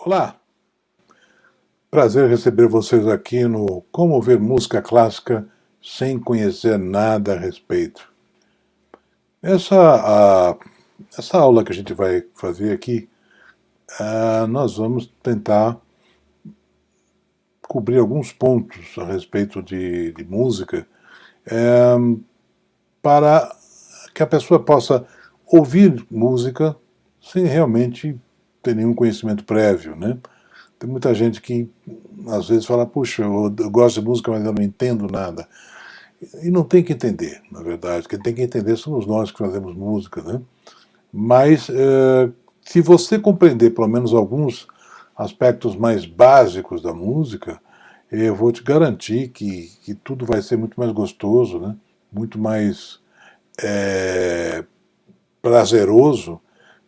Olá, prazer receber vocês aqui no Como Ouvir Música Clássica Sem Conhecer Nada a Respeito. Essa, a- essa aula que a gente vai fazer aqui, nós vamos tentar cobrir alguns pontos a respeito de música, para que a pessoa possa ouvir música sem realmente ter nenhum conhecimento prévio, né? Tem muita gente que às vezes fala, puxa, eu gosto de música, mas eu não entendo nada. E não tem que entender, na verdade. Quem tem que entender somos nós que fazemos música, né? Mas se você compreender pelo menos alguns aspectos mais básicos da música, eu vou te garantir que tudo vai ser muito mais gostoso, né? Muito mais é, prazeroso,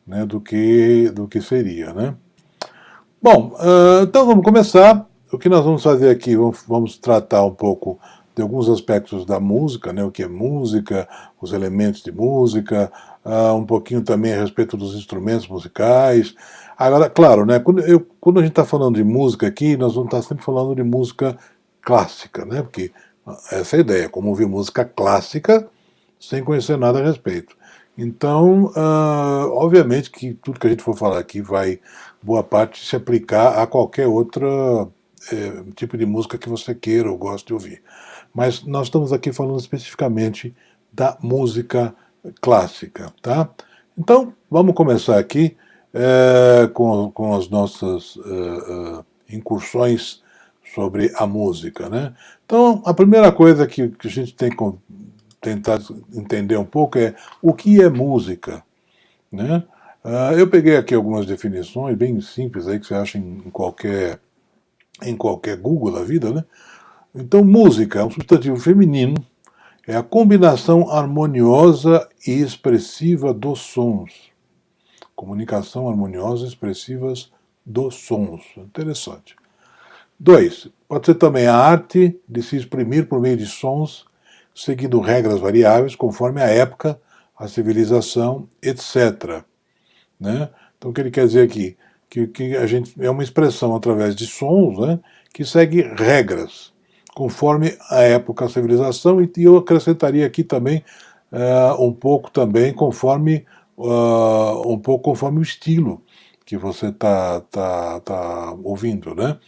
né? do que seria, né? Bom, então vamos começar. O que nós vamos fazer aqui, vamos tratar um pouco de alguns aspectos da música, né? O que é música, os elementos de música, um pouquinho também a respeito dos instrumentos musicais. Agora, claro, né? Quando a gente está falando de música aqui, nós vamos estar sempre falando de música clássica, né? Porque essa é a ideia, como ouvir música clássica sem conhecer nada a respeito. Então, obviamente que tudo que a gente for falar aqui vai, boa parte, se aplicar a qualquer outro tipo de música que você queira ou goste de ouvir. Mas nós estamos aqui falando especificamente da música clássica, tá? Então, vamos começar aqui com as nossas incursões sobre a música, né? Então, a primeira coisa que a gente tem que tentar entender um pouco é o que é música, né? Eu peguei aqui algumas definições bem simples aí que você acha em qualquer Google da vida, né? Então, música é um substantivo feminino, é a combinação harmoniosa e expressiva dos sons. Comunicação harmoniosa e expressiva dos sons. Interessante. 2. Pode ser também a arte de se exprimir por meio de sons, seguindo regras variáveis conforme a época, a civilização, etc. Né? Então, o que ele quer dizer aqui? Que a gente é uma expressão através de sons, né, que segue regras, conforme a época, a civilização, e eu acrescentaria aqui também um pouco também conforme o estilo que você tá ouvindo, né?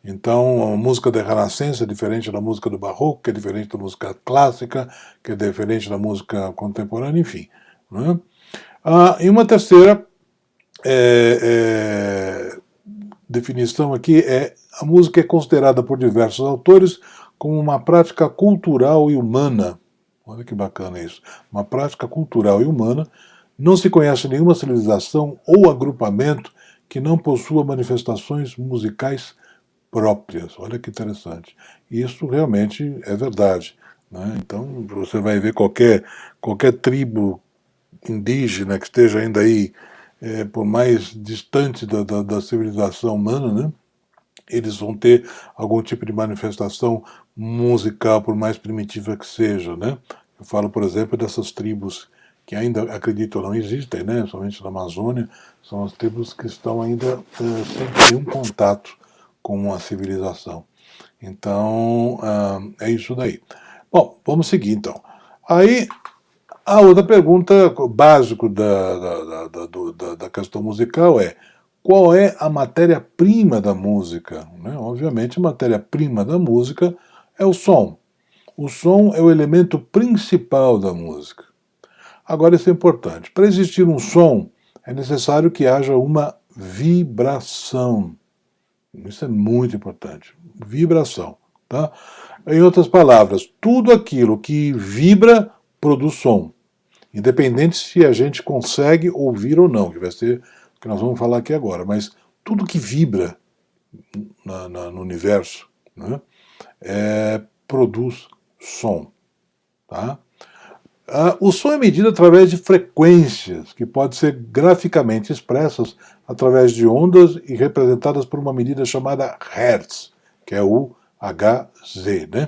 Então, a música da Renascença é diferente da música do Barroco, que é diferente da música clássica, que é diferente da música contemporânea, enfim. Né? E uma terceira definição aqui é: a música é considerada por diversos autores como uma prática cultural e humana. Olha que bacana isso. Uma prática cultural e humana. Não se conhece nenhuma civilização ou agrupamento que não possua manifestações musicais próprias. Olha que interessante. Isso realmente é verdade. Né? Então, você vai ver qualquer tribo indígena que esteja ainda aí, por mais distante da civilização humana, né? Eles vão ter algum tipo de manifestação musical, por mais primitiva que seja. Né? Eu falo, por exemplo, dessas tribos que ainda, acredito ou não, existem, né? Somente na Amazônia, são as tribos que estão ainda sem nenhum contato com a civilização. Então, é isso daí. Bom, vamos seguir então. Aí, a outra pergunta básica da questão musical é: qual é a matéria-prima da música? Né? Obviamente, a matéria-prima da música é o som. O som é o elemento principal da música. Agora, isso é importante. Para existir um som, é necessário que haja uma vibração. Isso é muito importante. Vibração. Tá? Em outras palavras, tudo aquilo que vibra produz som. Independente se a gente consegue ouvir ou não, que vai ser o que nós vamos falar aqui agora. Mas tudo que vibra no universo, né, produz som. Tá? O som é medido através de frequências, que podem ser graficamente expressas através de ondas e representadas por uma medida chamada Hertz, que é o Hz. Né?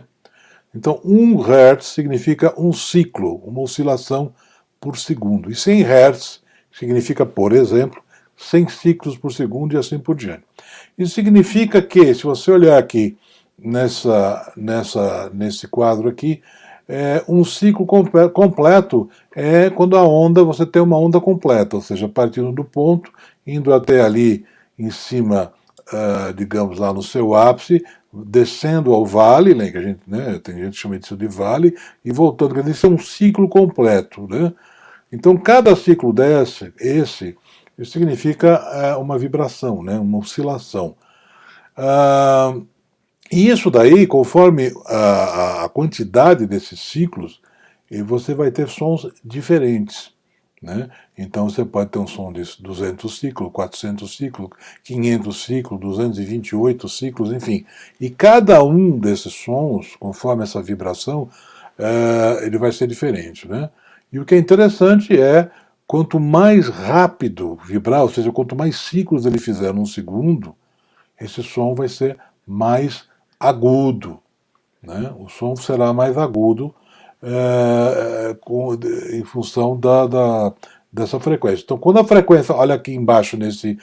Então, 1 Hz significa um ciclo, uma oscilação por segundo. E 100 Hz significa, por exemplo, 100 ciclos por segundo e assim por diante. Isso significa que, se você olhar aqui nesse quadro aqui, um ciclo completo é quando a onda, você tem uma onda completa, ou seja, partindo do ponto, indo até ali em cima, digamos lá no seu ápice, descendo ao vale, né, que a gente, né, tem gente que chama isso de vale, e voltando, quer dizer, isso é um ciclo completo, né? Então, cada ciclo esse significa uma vibração, né, uma oscilação. E isso daí, conforme a quantidade desses ciclos, você vai ter sons diferentes. Né? Então você pode ter um som de 200 ciclos, 400 ciclos, 500 ciclos, 228 ciclos, enfim. E cada um desses sons, conforme essa vibração, ele vai ser diferente. Né? E o que é interessante é, quanto mais rápido vibrar, ou seja, quanto mais ciclos ele fizer num segundo, esse som vai ser mais agudo. Né? O som será mais agudo em função dessa frequência. Então, quando a frequência, olha aqui embaixo nesse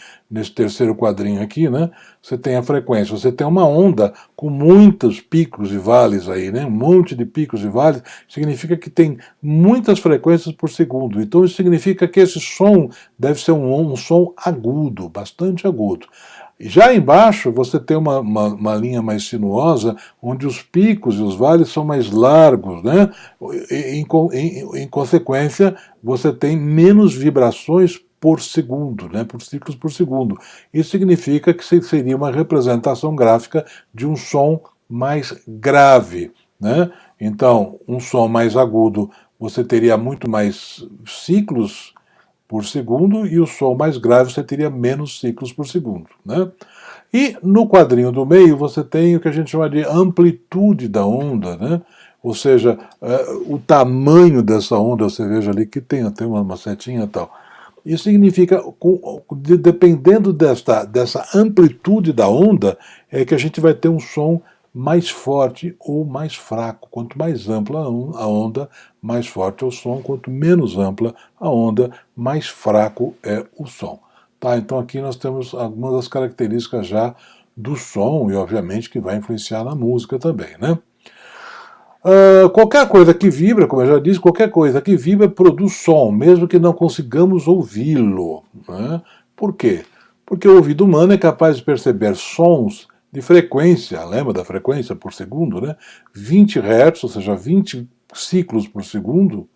terceiro quadrinho aqui, né, você tem a frequência, você tem uma onda com muitos picos e vales aí, né, um monte de picos e vales, significa que tem muitas frequências por segundo. Então, isso significa que esse som deve ser um som agudo, bastante agudo. Já embaixo você tem uma linha mais sinuosa, onde os picos e os vales são mais largos, né? Em consequência, você tem menos vibrações por segundo, né? Por ciclos por segundo. Isso significa que seria uma representação gráfica de um som mais grave, né? Então, um som mais agudo, você teria muito mais ciclos por segundo, e o som mais grave você teria menos ciclos por segundo. Né? E no quadrinho do meio você tem o que a gente chama de amplitude da onda, né? Ou seja, o tamanho dessa onda, você veja ali que tem até uma setinha e tal. Isso significa, dependendo dessa amplitude da onda, é que a gente vai ter um som mais forte ou mais fraco. Quanto mais ampla a onda, mais forte é o som. Quanto menos ampla a onda, mais fraco é o som. Tá, então aqui nós temos algumas das características já do som e, obviamente, que vai influenciar na música também, né? Qualquer coisa que vibra, como eu já disse, qualquer coisa que vibra produz som, mesmo que não consigamos ouvi-lo. Né? Por quê? Porque o ouvido humano é capaz de perceber sons de frequência, lembra da frequência por segundo, né? 20 Hz, ou seja, 20 ciclos por segundo,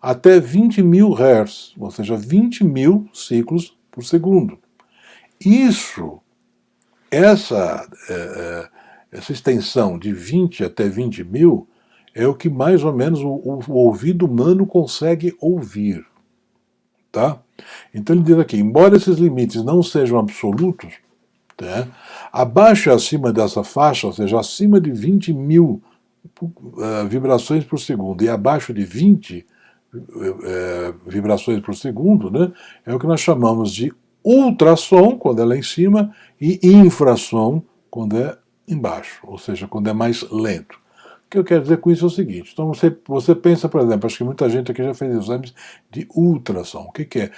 até 20 mil Hz, ou seja, 20 mil ciclos por segundo. Essa extensão de 20 até 20 mil é o que mais ou menos o ouvido humano consegue ouvir. Tá? Então ele diz aqui, embora esses limites não sejam absolutos, tá? Abaixo e acima dessa faixa, ou seja, acima de 20 mil vibrações por segundo e abaixo de 20 vibrações por segundo, né, é o que nós chamamos de ultrassom, quando é lá em cima, e infrassom, quando é embaixo, ou seja, quando é mais lento. O que eu quero dizer com isso é o seguinte, então você pensa, por exemplo, acho que muita gente aqui já fez exames de ultrassom. O que é?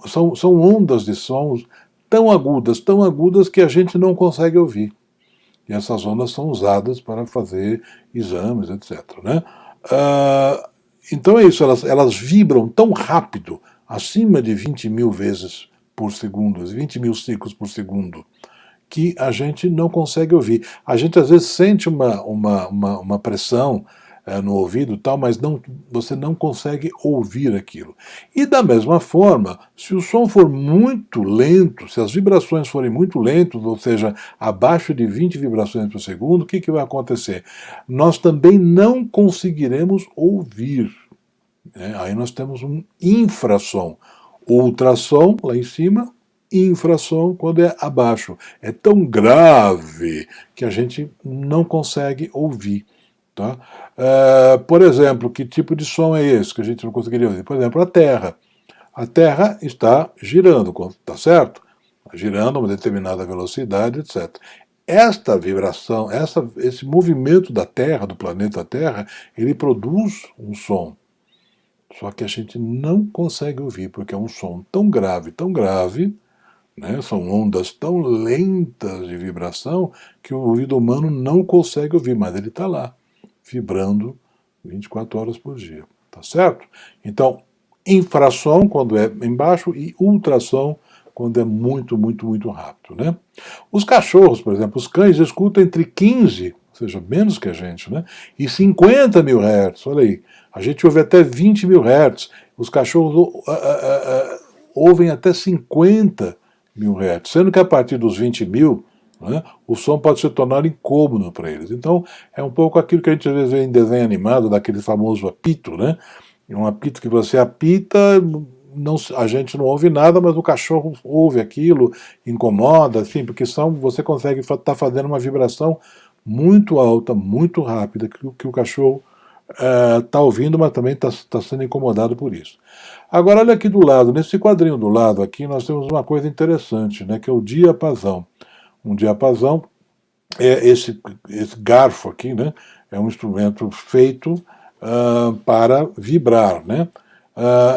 São ondas de sons tão agudas que a gente não consegue ouvir. E essas ondas são usadas para fazer exames, etc. Né? Então é isso, elas vibram tão rápido, acima de 20 mil vezes por segundo, 20 mil ciclos por segundo, que a gente não consegue ouvir. A gente às vezes sente uma pressão no ouvido, tal, mas você não consegue ouvir aquilo. E da mesma forma, se o som for muito lento, se as vibrações forem muito lentas, ou seja, abaixo de 20 vibrações por segundo, o que vai acontecer? Nós também não conseguiremos ouvir. Aí nós temos um infrassom. Ultrassom lá em cima, infrassom quando é abaixo. É tão grave que a gente não consegue ouvir. Tá? Por exemplo, que tipo de som é esse que a gente não conseguiria ouvir? Por exemplo, a Terra. A Terra está girando, tá certo? Girando a uma determinada velocidade, etc. Esta vibração, esse movimento da Terra, do planeta Terra, ele produz um som. Só que a gente não consegue ouvir, porque é um som tão grave, né? São ondas tão lentas de vibração que o ouvido humano não consegue ouvir, mas ele está lá, vibrando 24 horas por dia. Tá certo? Então, infrassom quando é embaixo e ultrassom quando é muito rápido. Né? Os cachorros, por exemplo, os cães escutam entre 15, ou seja, menos que a gente, né? E 50 mil hertz. Olha aí, a gente ouve até 20 mil hertz. Os cachorros ouvem até 50 mil hertz, sendo que a partir dos 20 mil, né, o som pode se tornar incômodo para eles. Então, é um pouco aquilo que a gente às vezes vê em desenho animado, daquele famoso apito, né? Um apito que você apita, não, a gente não ouve nada, mas o cachorro ouve aquilo, incomoda, assim, porque você consegue estar fazendo uma vibração muito alta, muito rápida, que o cachorro está ouvindo, mas também está sendo incomodado por isso. Agora, olha aqui do lado, nesse quadrinho do lado aqui, nós temos uma coisa interessante, né, que é o diapasão. Um diapasão é esse garfo aqui, né, é um instrumento feito para vibrar, né?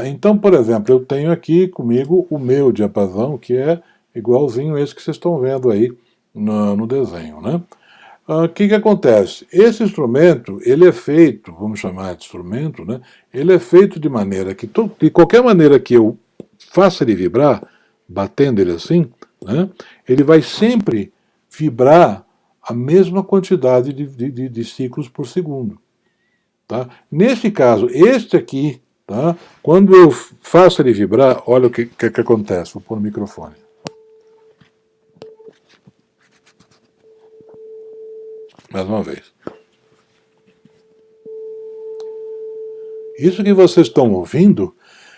Então, por exemplo, eu tenho aqui comigo o meu diapasão, que é igualzinho esse que vocês estão vendo aí no desenho, né? O que acontece? Esse instrumento, ele é feito, vamos chamar de instrumento, né? Ele é feito de maneira que, de qualquer maneira que eu faça ele vibrar, batendo ele assim, né? Ele vai sempre vibrar a mesma quantidade de ciclos por segundo. Tá? Nesse caso, este aqui, tá? Quando eu faço ele vibrar, olha o que acontece. Vou pôr no microfone. Mais uma vez. Isso que vocês estão ouvindo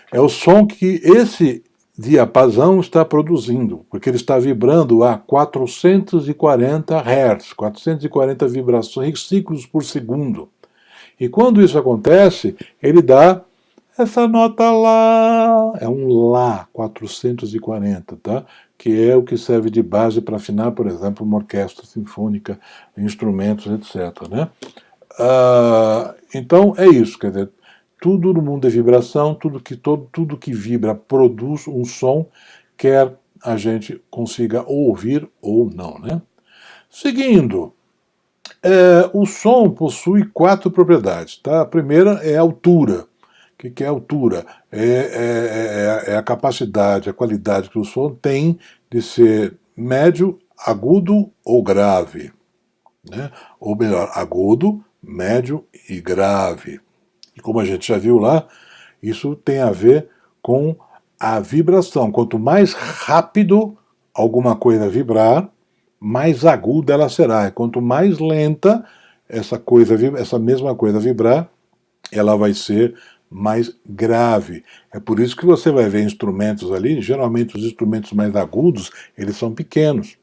é o som que esse diapasão está produzindo, porque ele está vibrando a 440 Hz, 440 vibrações, ciclos por segundo. E quando isso acontece, ele dá essa nota lá, é um Lá 440, tá? Que é o que serve de base para afinar, por exemplo, uma orquestra sinfônica, instrumentos, etc. Né? Então é isso, quer dizer, tudo no mundo é vibração, tudo que vibra produz um som, quer a gente consiga ouvir ou não. Né? Seguindo, o som possui 4 propriedades. Tá? A primeira é a altura. O que é altura? É a capacidade, a qualidade que o som tem de ser médio, agudo ou grave. Né? Ou melhor, agudo, médio e grave. E como a gente já viu lá, isso tem a ver com a vibração. Quanto mais rápido alguma coisa vibrar, mais aguda ela será. E quanto mais lenta essa mesma coisa vibrar, ela vai ser mais grave. É por isso que você vai ver instrumentos ali, geralmente os instrumentos mais agudos, eles são pequenos.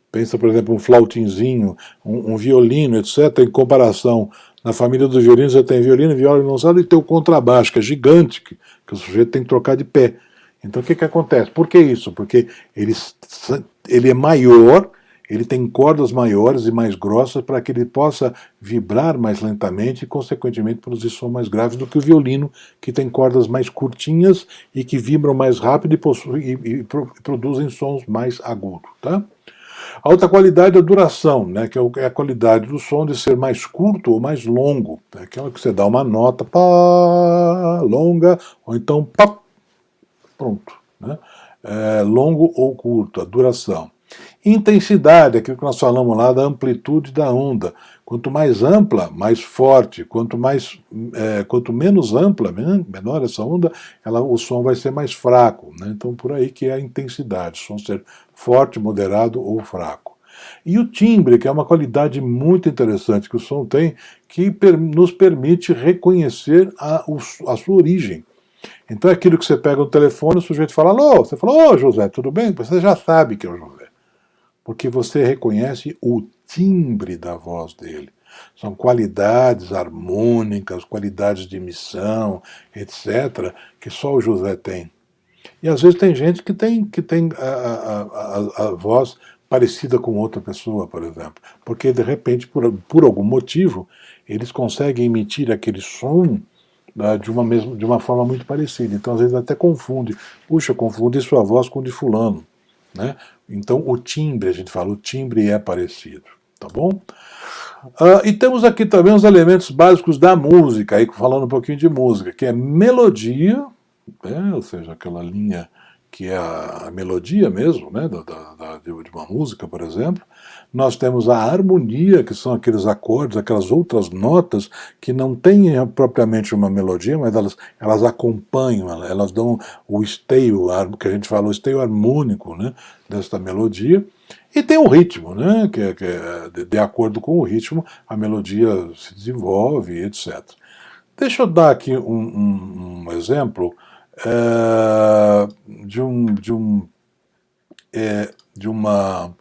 Pensa, por exemplo, um flautinzinho, um violino, etc. Em comparação, na família dos violinos, você tem violino, viola, violoncelo e tem o contrabaixo, que é gigante, que o sujeito tem que trocar de pé. Então o que acontece? Por que isso? Porque ele é maior, ele tem cordas maiores e mais grossas para que ele possa vibrar mais lentamente e, consequentemente, produzir som mais grave do que o violino, que tem cordas mais curtinhas e que vibram mais rápido e produzem sons mais agudos. Tá? A outra qualidade é a duração, né, que é a qualidade do som de ser mais curto ou mais longo. É aquela que você dá uma nota pá, longa, ou então pá, pronto. Né? Longo ou curto, a duração. Intensidade, aquilo que nós falamos lá da amplitude da onda. Quanto mais ampla, mais forte. Quanto menos ampla, menor essa onda, o som vai ser mais fraco. Né? Então, por aí que é a intensidade, o som ser forte, moderado ou fraco. E o timbre, que é uma qualidade muito interessante que o som tem, que nos permite reconhecer a sua origem. Então é aquilo que você pega no telefone, o sujeito fala, alô, você fala, ô José, tudo bem? Você já sabe que é o José. Porque você reconhece o timbre da voz dele. São qualidades harmônicas, qualidades de emissão, etc., que só o José tem. E às vezes tem gente que tem a voz parecida com outra pessoa, por exemplo. Porque, de repente, por algum motivo, eles conseguem emitir aquele som de uma forma muito parecida. Então, às vezes, até confunde. Puxa, confunde sua voz com de fulano. Né? Então, o timbre, a gente fala, o timbre é parecido. Tá bom? E temos aqui também os elementos básicos da música, aí falando um pouquinho de música, que é melodia, né? Ou seja, aquela linha que é a melodia mesmo, né? De uma música, por exemplo. Nós temos a harmonia, que são aqueles acordes, aquelas outras notas que não têm propriamente uma melodia, mas elas acompanham, elas dão o esteio, que a gente fala, o esteio harmônico, né, desta melodia. E tem o ritmo, né, que é de acordo com o ritmo, a melodia se desenvolve, etc. Deixa eu dar aqui um exemplo de uma.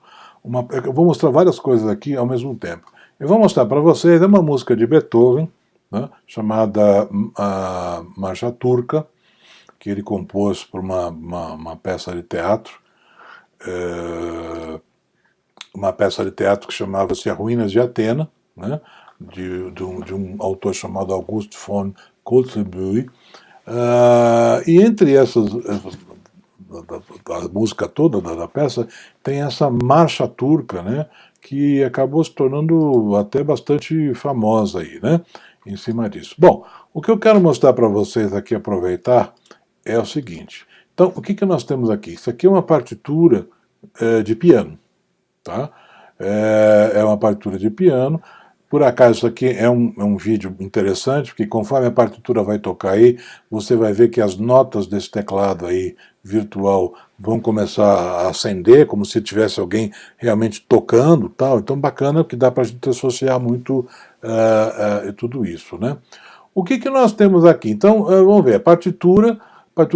Eu vou mostrar várias coisas aqui ao mesmo tempo. Eu vou mostrar para vocês uma música de Beethoven, né, chamada Marcha Turca, que ele compôs por uma peça de teatro, uma peça de teatro que chamava-se As Ruínas de Atena, né, de um autor chamado August von Kotzebue. E entre essas da música toda da peça, tem essa marcha turca, né, que acabou se tornando até bastante famosa aí, né, em cima disso. Bom, o que eu quero mostrar para vocês aqui, aproveitar, é o seguinte. Então, o que nós temos aqui? Isso aqui é uma partitura de piano, tá? É uma partitura de piano. Por acaso, isso aqui é um vídeo interessante, porque conforme a partitura vai tocar aí, você vai ver que as notas desse teclado aí, virtual, vão começar a acender, como se tivesse alguém realmente tocando, tal. Então, bacana, que dá para a gente associar muito tudo isso, né? O que nós temos aqui? Então, vamos ver, a partitura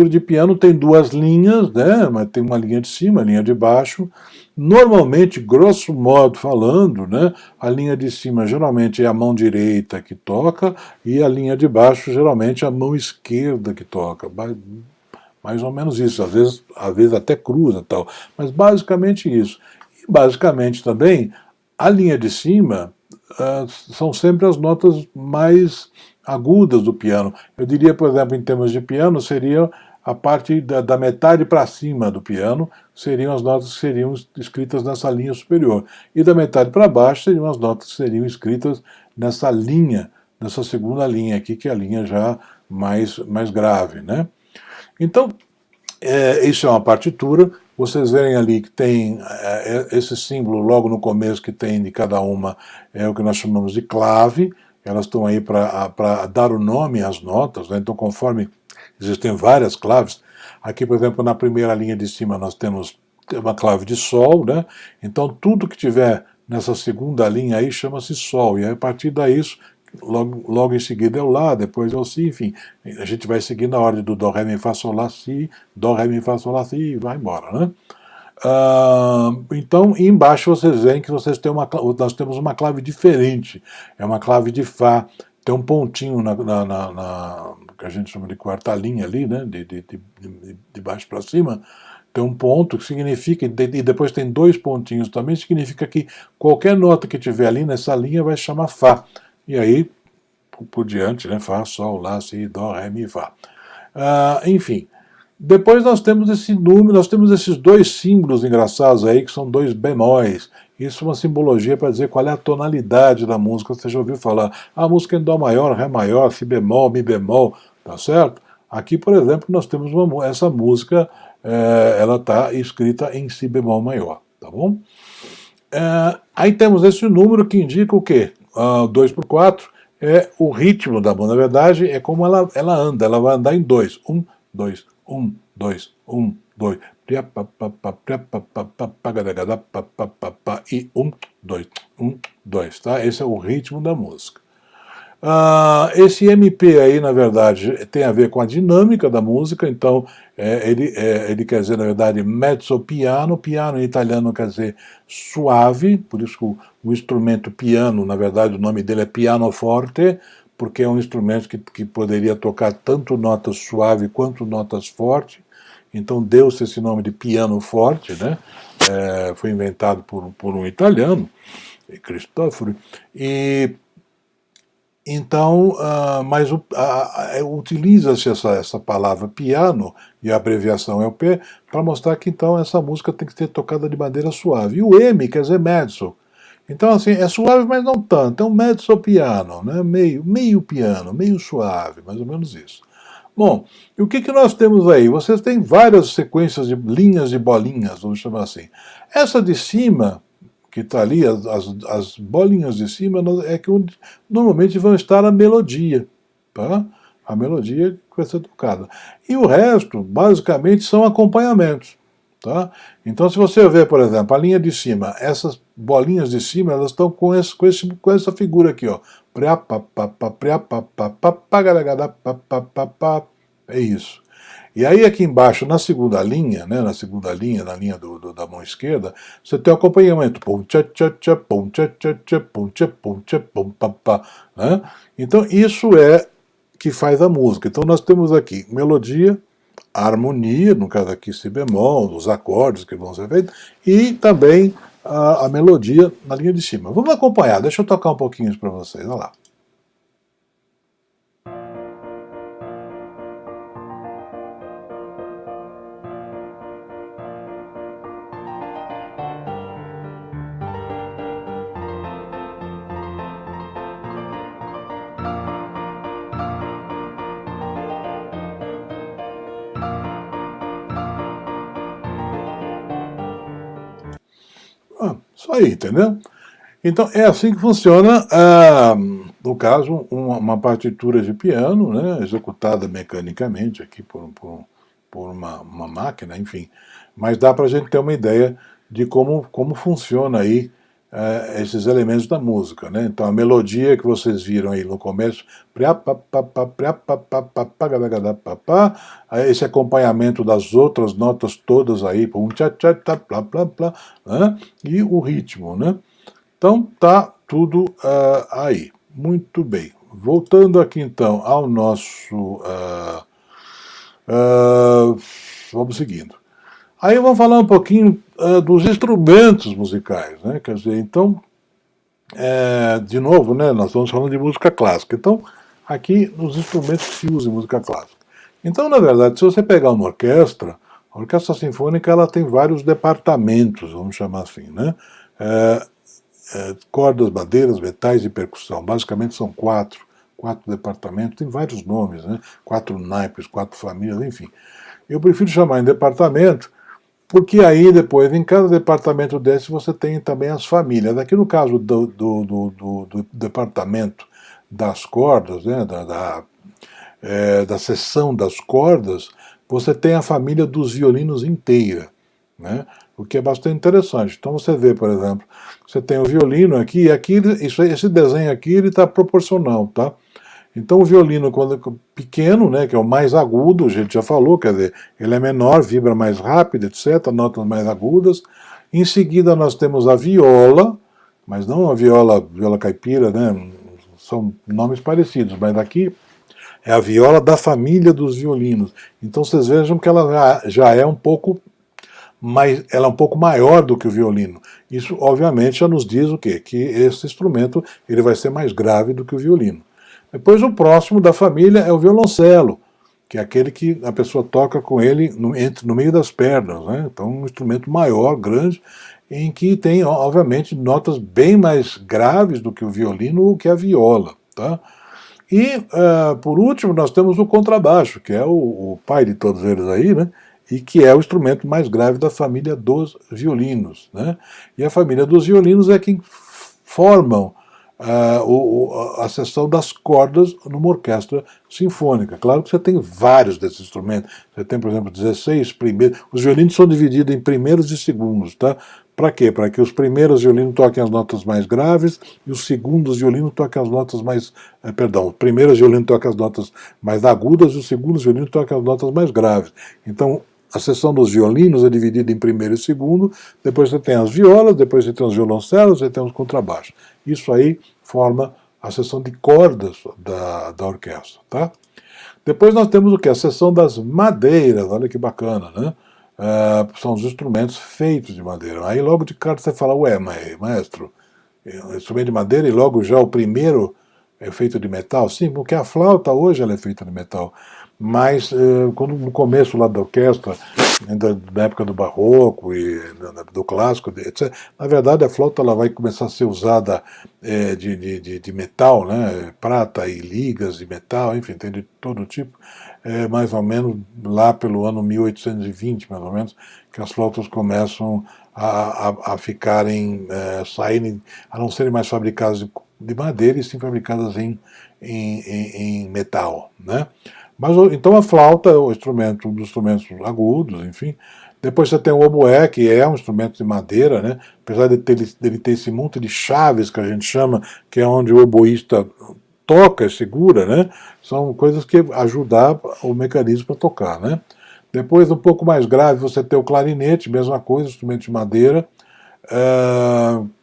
de piano tem duas linhas, né? Mas tem uma linha de cima, uma linha de baixo. Normalmente, grosso modo falando, né, a linha de cima geralmente é a mão direita que toca e a linha de baixo geralmente é a mão esquerda que toca. Mais ou menos isso, às vezes até cruza tal, mas basicamente isso. E basicamente também a linha de cima são sempre as notas mais agudas do piano. Eu diria, por exemplo, em termos de piano, seria a parte da metade para cima do piano, seriam as notas que seriam escritas nessa linha superior. E da metade para baixo seriam as notas que seriam escritas nessa linha, nessa segunda linha aqui, que é a linha já mais grave, né? Então, isso é uma partitura. Vocês verem ali que tem esse símbolo logo no começo que tem de cada uma, é o que nós chamamos de clave. Elas estão aí para dar o nome às notas, né? Então, conforme existem várias claves, aqui, por exemplo, na primeira linha de cima nós temos uma clave de Sol, né? Então, tudo que tiver nessa segunda linha aí chama-se Sol, e aí, a partir daí, logo em seguida é o Lá, depois é o Si, enfim, a gente vai seguindo a ordem do Dó, Ré, Mi, Fá, Sol, Lá, Si, Dó, Ré, Mi, Fá, Sol, Lá, Si, e vai embora, né? Então, embaixo vocês veem que nós temos uma clave diferente, é uma clave de Fá, tem um pontinho que a gente chama de quarta linha ali, né, de baixo para cima, tem um ponto que significa, e depois tem dois pontinhos também, significa que qualquer nota que tiver ali nessa linha vai chamar Fá. E aí, por diante, né, Fá, Sol, Lá, Si, Dó, Ré, Mi, Fá. Enfim, depois nós temos esse número, nós temos esses dois símbolos engraçados aí, que são dois bemóis. Isso é uma simbologia para dizer qual é a tonalidade da música. Você já ouviu falar, a música é em Dó maior, Ré maior, Si bemol, Mi bemol, tá certo? Aqui, por exemplo, nós temos essa música, ela está escrita em Si bemol maior, tá bom? Aí temos esse número que indica o quê? 2 por 4 é o ritmo da música. Na verdade, é como ela anda, ela vai andar em 2. 1, 2, 1, 2, 1, 2. E 1, 2, 1, 2. Tá? Esse é o ritmo da música. Esse MP aí, na verdade, tem a ver com a dinâmica da música, então ele quer dizer, na verdade, mezzo piano. Piano em italiano quer dizer suave, por isso que o instrumento piano, na verdade, o nome dele é pianoforte, porque é um instrumento que poderia tocar tanto notas suaves quanto notas fortes, então deu-se esse nome de piano forte, né? Foi inventado por um italiano, Cristoforo, e Então, mas utiliza-se essa palavra piano, e a abreviação é o P, para mostrar que então essa música tem que ser tocada de maneira suave. E o M quer dizer mezzo. Então, assim, é suave, mas não tanto. É um mezzo piano, né? Meio piano, meio suave, mais ou menos isso. Bom, e o que nós temos aí? Vocês têm várias sequências de linhas de bolinhas, vamos chamar assim. Essa de cima, que está ali, as bolinhas de cima, é que onde normalmente vão estar a melodia, tá? A melodia que vai ser tocada. E o resto, basicamente, são acompanhamentos. Tá? Então, se você ver, por exemplo, a linha de cima, essas bolinhas de cima, elas estão com essa figura aqui, ó. É isso. E aí aqui embaixo, na segunda linha, né, na linha da mão esquerda, você tem o acompanhamento. Pum, tcha, tcha, tcha, pum, tcha, tcha, tcha, pum, tcha, pum, tcha, pum, pá, pá, né? Então isso é que faz a música. Então nós temos aqui melodia, a harmonia, no caso aqui si bemol, os acordes que vão ser feitos, e também a melodia na linha de cima. Vamos acompanhar, deixa eu tocar um pouquinho isso para vocês, olha lá. Isso aí, entendeu? Então é assim que funciona, no caso, uma partitura de piano, né, executada mecanicamente aqui por uma máquina, enfim. Mas dá para a gente ter uma ideia de como funciona aí esses elementos da música, né? Então a melodia que vocês viram aí no começo, esse acompanhamento das outras notas todas aí, né? E o ritmo, né? Então tá tudo aí. Muito bem. Voltando aqui então ao nosso. Vamos seguindo. Aí vamos falar um pouquinho dos instrumentos musicais, né? Quer dizer, então, de novo, né? Nós estamos falando de música clássica. Então, aqui nos instrumentos que se usa em música clássica. Então, na verdade, se você pegar uma orquestra, a orquestra sinfônica ela tem vários departamentos, vamos chamar assim, né? É, cordas, madeiras, metais e percussão. Basicamente são quatro departamentos, tem vários nomes, né? 4 naipes, 4 famílias, enfim. Eu prefiro chamar em departamento, porque aí depois, em cada departamento desse, você tem também as famílias. Aqui no caso do departamento das cordas, né? Da seção das cordas, você tem a família dos violinos inteira, né? O que é bastante interessante. Então você vê, por exemplo, você tem o violino aqui, e aqui esse desenho aqui ele está proporcional, tá? Então o violino, quando pequeno, né, que é o mais agudo, a gente já falou, quer dizer, ele é menor, vibra mais rápido, etc., notas mais agudas. Em seguida nós temos a viola, mas não a viola caipira, né? São nomes parecidos, mas aqui é a viola da família dos violinos. Então vocês vejam que ela já é um pouco mais, ela é um pouco maior do que o violino. Isso, obviamente, já nos diz o quê? Que esse instrumento ele vai ser mais grave do que o violino. Depois, o próximo da família é o violoncelo, que é aquele que a pessoa toca com ele no meio das pernas. Né? Então, um instrumento maior, grande, em que tem, obviamente, notas bem mais graves do que o violino ou que a viola. Tá? E, por último, nós temos o contrabaixo, que é o pai de todos eles aí, né? E que é o instrumento mais grave da família dos violinos. Né? E a família dos violinos é quem formam a seção das cordas numa orquestra sinfônica. Claro que você tem vários desses instrumentos. Você tem, por exemplo, 16 primeiros. Os violinos são divididos em primeiros e segundos, tá? Para quê? Para que os primeiros violinos toquem as notas mais graves e os segundos violinos toquem as notas mais. Perdão, os primeiros violinos toquem as notas mais agudas e os segundos violinos toquem as notas mais graves. Então, a seção dos violinos é dividida em primeiro e segundo, depois você tem as violas, depois você tem os violoncelos, você tem os contrabaixos. Isso aí forma a seção de cordas da orquestra. Tá? Depois nós temos o que? A seção das madeiras, olha que bacana, né? São os instrumentos feitos de madeira. Aí logo de cara você fala, ué, maestro, instrumento de madeira, e logo já o primeiro é feito de metal? Sim, porque a flauta hoje ela é feita de metal. Mas quando no começo lá da orquestra, ainda da época do barroco e do clássico, etc., na verdade a flauta ela vai começar a ser usada de metal, né? Prata e ligas de metal, enfim, tem de todo tipo, mais ou menos lá pelo ano 1820, mais ou menos, que as flautas começam a ficarem, saírem, a não serem mais fabricadas de madeira e sim fabricadas em metal, né? Mas então a flauta é o instrumento, um dos instrumentos agudos, enfim. Depois você tem o oboé, que é um instrumento de madeira, né? Apesar dele ter esse monte de chaves que a gente chama, que é onde o oboísta toca e segura, né? São coisas que ajudam o mecanismo para tocar, né? Depois, um pouco mais grave, você tem o clarinete, mesma coisa, instrumento de madeira,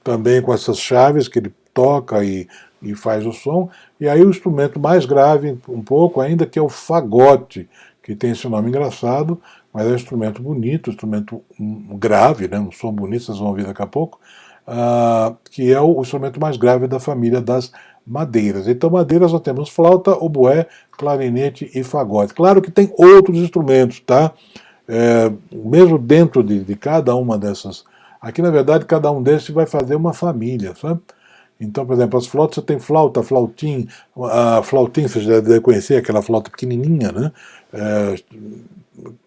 também com essas chaves que ele toca e faz o som. E aí o instrumento mais grave, um pouco ainda, que é o fagote, que tem esse nome engraçado, mas é um instrumento bonito, um instrumento grave, né, um som bonito, vocês vão ouvir daqui a pouco, que é o instrumento mais grave da família das madeiras. Então, madeiras nós temos flauta, oboé, clarinete e fagote. Claro que tem outros instrumentos, tá? Mesmo dentro de cada uma dessas. Aqui, na verdade, cada um desses vai fazer uma família, sabe? Então, por exemplo, as flautas, você tem flauta, flautim, a flautim, você já deve conhecer, aquela flauta pequenininha, né?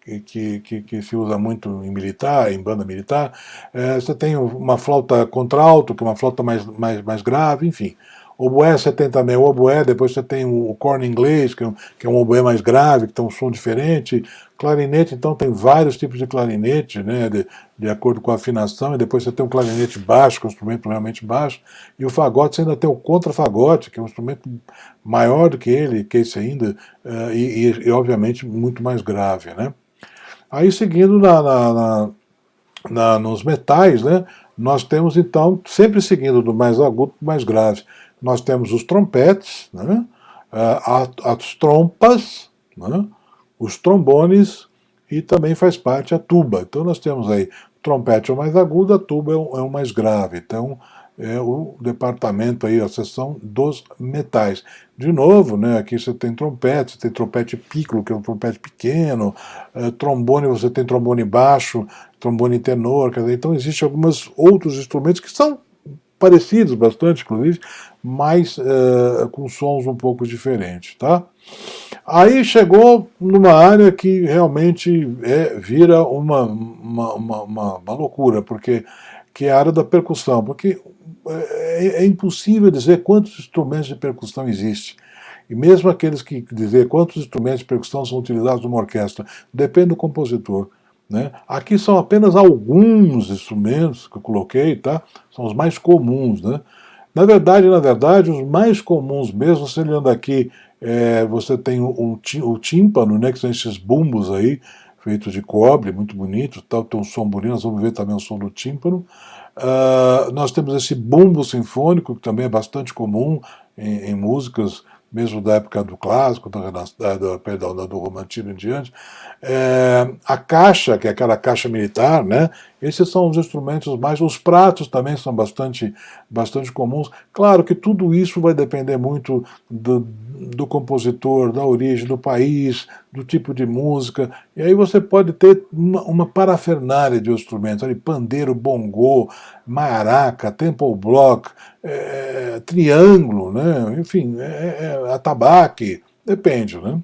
Que se usa muito em militar, em banda militar. Você tem uma flauta contralto, que é uma flauta mais grave, enfim. Oboé você tem também o oboé, depois você tem o corno inglês, que é um oboé mais grave, que tem um som diferente. Clarinete, então, tem vários tipos de clarinete, né, de acordo com a afinação, e depois você tem um clarinete baixo, que é um instrumento realmente baixo, e o fagote você ainda tem o contrafagote, que é um instrumento maior do que ele, que esse ainda, e obviamente muito mais grave, né. Aí seguindo nos metais, né, nós temos então, sempre seguindo do mais agudo para o mais grave, nós temos os trompetes, né, as trompas, né, os trombones e também faz parte a tuba. Então nós temos aí o trompete é o mais agudo, a tuba é o mais grave. Então é o departamento aí, a seção dos metais. De novo, né, aqui você tem trompete piccolo, que é um trompete pequeno, trombone, você tem trombone baixo, trombone tenor, quer dizer, então existem alguns outros instrumentos que são parecidos bastante, inclusive, mas com sons um pouco diferentes, tá? Aí chegou numa área que realmente vira uma loucura, porque que é a área da percussão, porque é impossível dizer quantos instrumentos de percussão existem. E mesmo aqueles que dizer quantos instrumentos de percussão são utilizados numa orquestra, depende do compositor. Né? Aqui são apenas alguns instrumentos que eu coloquei, tá? São os mais comuns. Né? Na verdade, os mais comuns mesmo, você olhando aqui, você tem o tímpano, né, que são esses bumbos aí, feitos de cobre, muito bonito, tal, tem um som bonito, nós vamos ver também o som do tímpano. Nós temos esse bumbo sinfônico, que também é bastante comum em músicas, mesmo da época do clássico, do romantismo em diante. A caixa, que é aquela caixa militar, né? Esses são os instrumentos mais. Os pratos também são bastante comuns. Claro que tudo isso vai depender muito do compositor, da origem do país, do tipo de música. E aí você pode ter uma parafernália de instrumentos, ali, pandeiro, bongô, maraca, temple block, triângulo, né? Enfim, atabaque, depende, né?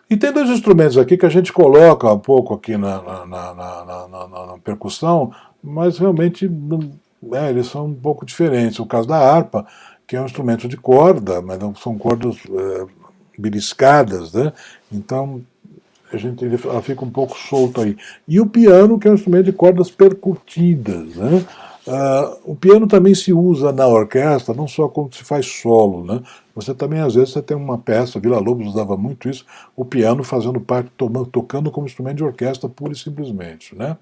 E tem dois instrumentos aqui que a gente coloca um pouco aqui na percussão, mas realmente eles são um pouco diferentes. O caso da harpa, que é um instrumento de corda, mas não são cordas beliscadas, né? Então ela fica um pouco solta aí. E o piano, que é um instrumento de cordas percutidas, né? O piano também se usa na orquestra, não só quando se faz solo, né? Você também, às vezes, você tem uma peça, Villa-Lobos usava muito isso, o piano fazendo parte, tocando como instrumento de orquestra, pura e simplesmente, né?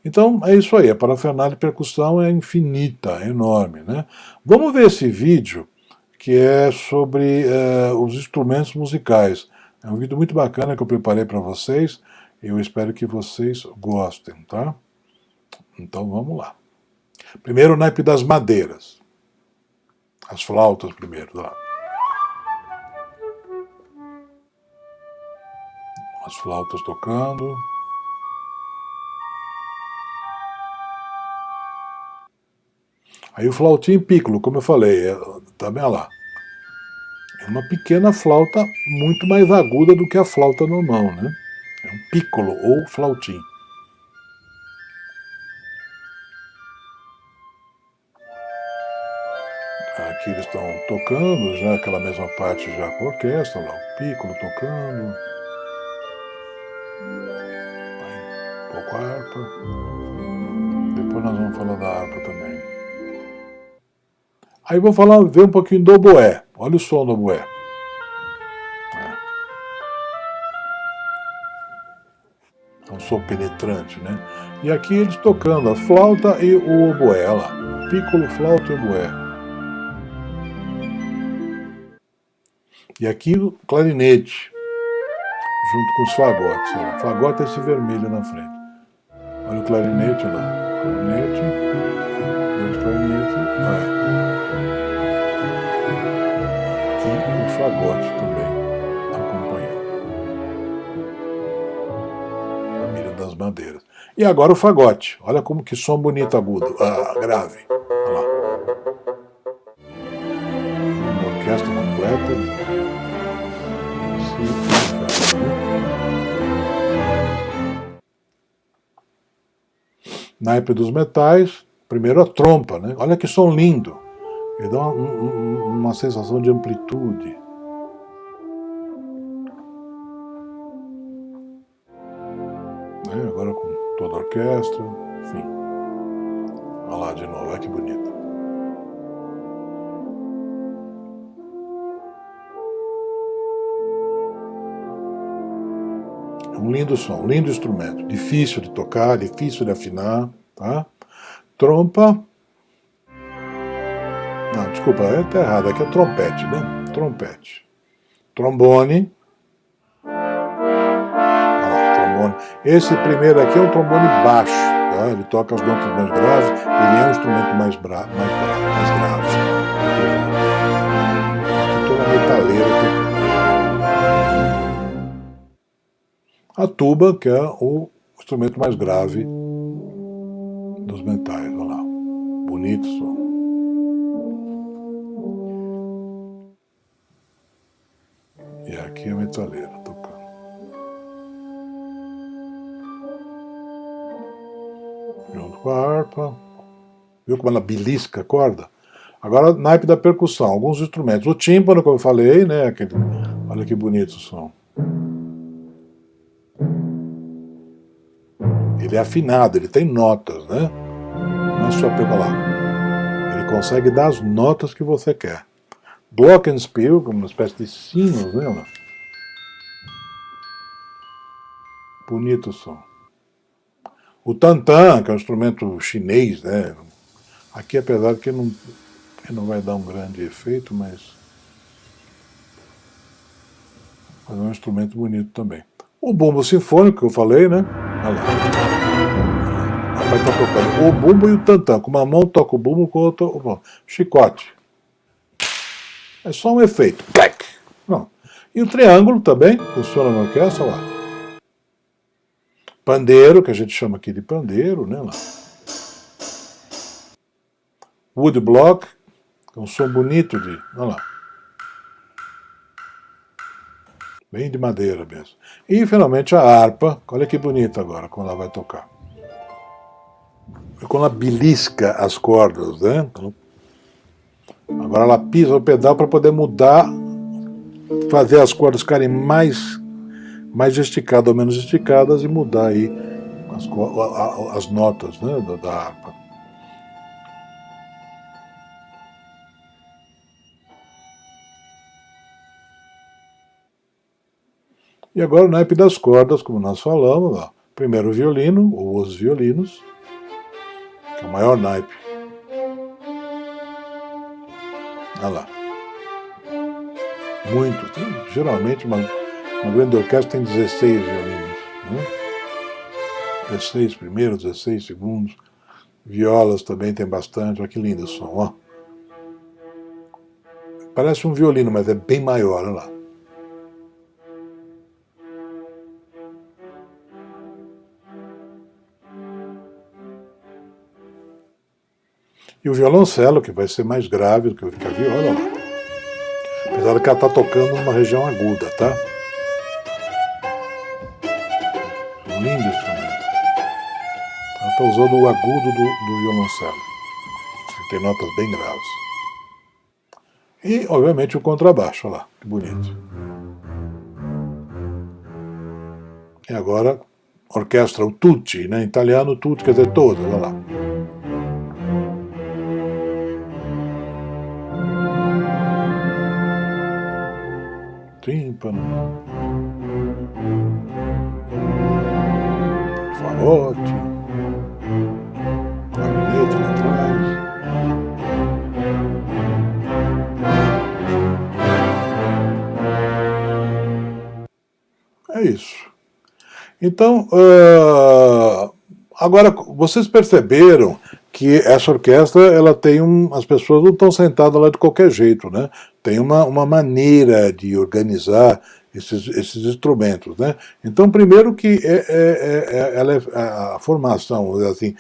Então, é isso aí, a parafernália de percussão é infinita, é enorme, né? Vamos ver esse vídeo, que é sobre os instrumentos musicais. É um vídeo muito bacana que eu preparei para vocês, e eu espero que vocês gostem, tá? Então, vamos lá. Primeiro o naipe das madeiras. As flautas primeiro, lá. As flautas tocando. Aí o flautim piccolo, como eu falei, tá bem lá. É uma pequena flauta muito mais aguda do que a flauta normal, né? É um piccolo ou flautim. Aqui eles estão tocando já aquela mesma parte já com a orquestra, lá o piccolo tocando. Aí, um pouco a harpa. Depois nós vamos falar da harpa também. Aí vou ver um pouquinho do oboé. Olha o som do oboé. É um som penetrante, né? E aqui eles tocando a flauta e o oboé, olha lá. Piccolo, flauta e oboé. E aqui o clarinete, junto com os fagotes. Olha. O fagote é esse vermelho na frente. Olha o clarinete lá. Clarinete. Dois clarinetes. E o fagote também acompanhando. Família das bandeiras. E agora o fagote. Olha como que som bonito agudo. Grave. Olha lá. Uma orquestra completa. Naipe dos metais, primeiro a trompa, né? Olha que som lindo. Ele dá uma sensação de amplitude. Agora com toda a orquestra, enfim. Olha lá de novo, olha que bonito. É um lindo som, um lindo instrumento. Difícil de tocar, difícil de afinar, tá? Trompa. Não, desculpa, tá errado, aqui é trompete, né? Trompete. Trombone. Esse primeiro aqui é um trombone baixo, tá? Ele toca as notas mais graves, ele é um instrumento mais grave. Aqui toda a metaleira tocando. A tuba, que é o instrumento mais grave dos metais, olha lá. Bonito som. E aqui a metaleira tocando. Junto com a harpa. Viu como ela belisca a corda? Agora, naipe da percussão, alguns instrumentos. O tímpano, como eu falei, né? Aquele, olha que bonito o som. Ele é afinado, ele tem notas, né? Não é só pegar lá. Ele consegue dar as notas que você quer. Glockenspiel, como uma espécie de sinos, né? Bonito o som. O tantã, que é um instrumento chinês, né? Aqui, apesar de que não vai dar um grande efeito, mas é um instrumento bonito também. O bumbo sinfônico, que eu falei, né? Olha lá. Vai estar tocando o bumbo e o tantã. Com uma mão toca o bumbo, com a outra o chicote. É só um efeito. Não. E o triângulo também funciona na orquestra, olha lá. Pandeiro, que a gente chama aqui de pandeiro, né? Lá. Woodblock, que é um som bonito de. Olha lá. Bem de madeira mesmo. E finalmente a harpa, olha que bonita agora, quando ela vai tocar. Quando ela belisca as cordas, né? Agora ela pisa o pedal para poder mudar, fazer as cordas ficarem mais esticadas ou menos esticadas e mudar aí as notas, né, da harpa. E agora o naipe das cordas, como nós falamos, ó. Primeiro o violino, ou os violinos, que é o maior naipe. Olha lá. Muito. Geralmente uma grande orquestra tem 16 violinos. Né? 16 primeiros, 16 segundos. Violas também tem bastante. Olha que lindo o som. Ó. Parece um violino, mas é bem maior. Olha lá. E o violoncelo, que vai ser mais grave do que a viola, olha lá. Apesar de que ela está tocando numa região aguda, tá? Um lindo instrumento. Ela está usando o agudo do violoncelo. Tem notas bem graves. E, obviamente, o contrabaixo, olha lá, que bonito. E agora, orquestra, o tutti, né? Em italiano, tutti quer dizer todas, olha lá. Tímpano. Fagote. Clarinete lá atrás. É isso. Então, agora, vocês perceberam que essa orquestra, ela tem as pessoas não estão sentadas lá de qualquer jeito, né? Tem uma maneira de organizar esses instrumentos, né? Então, primeiro que a formação, assim,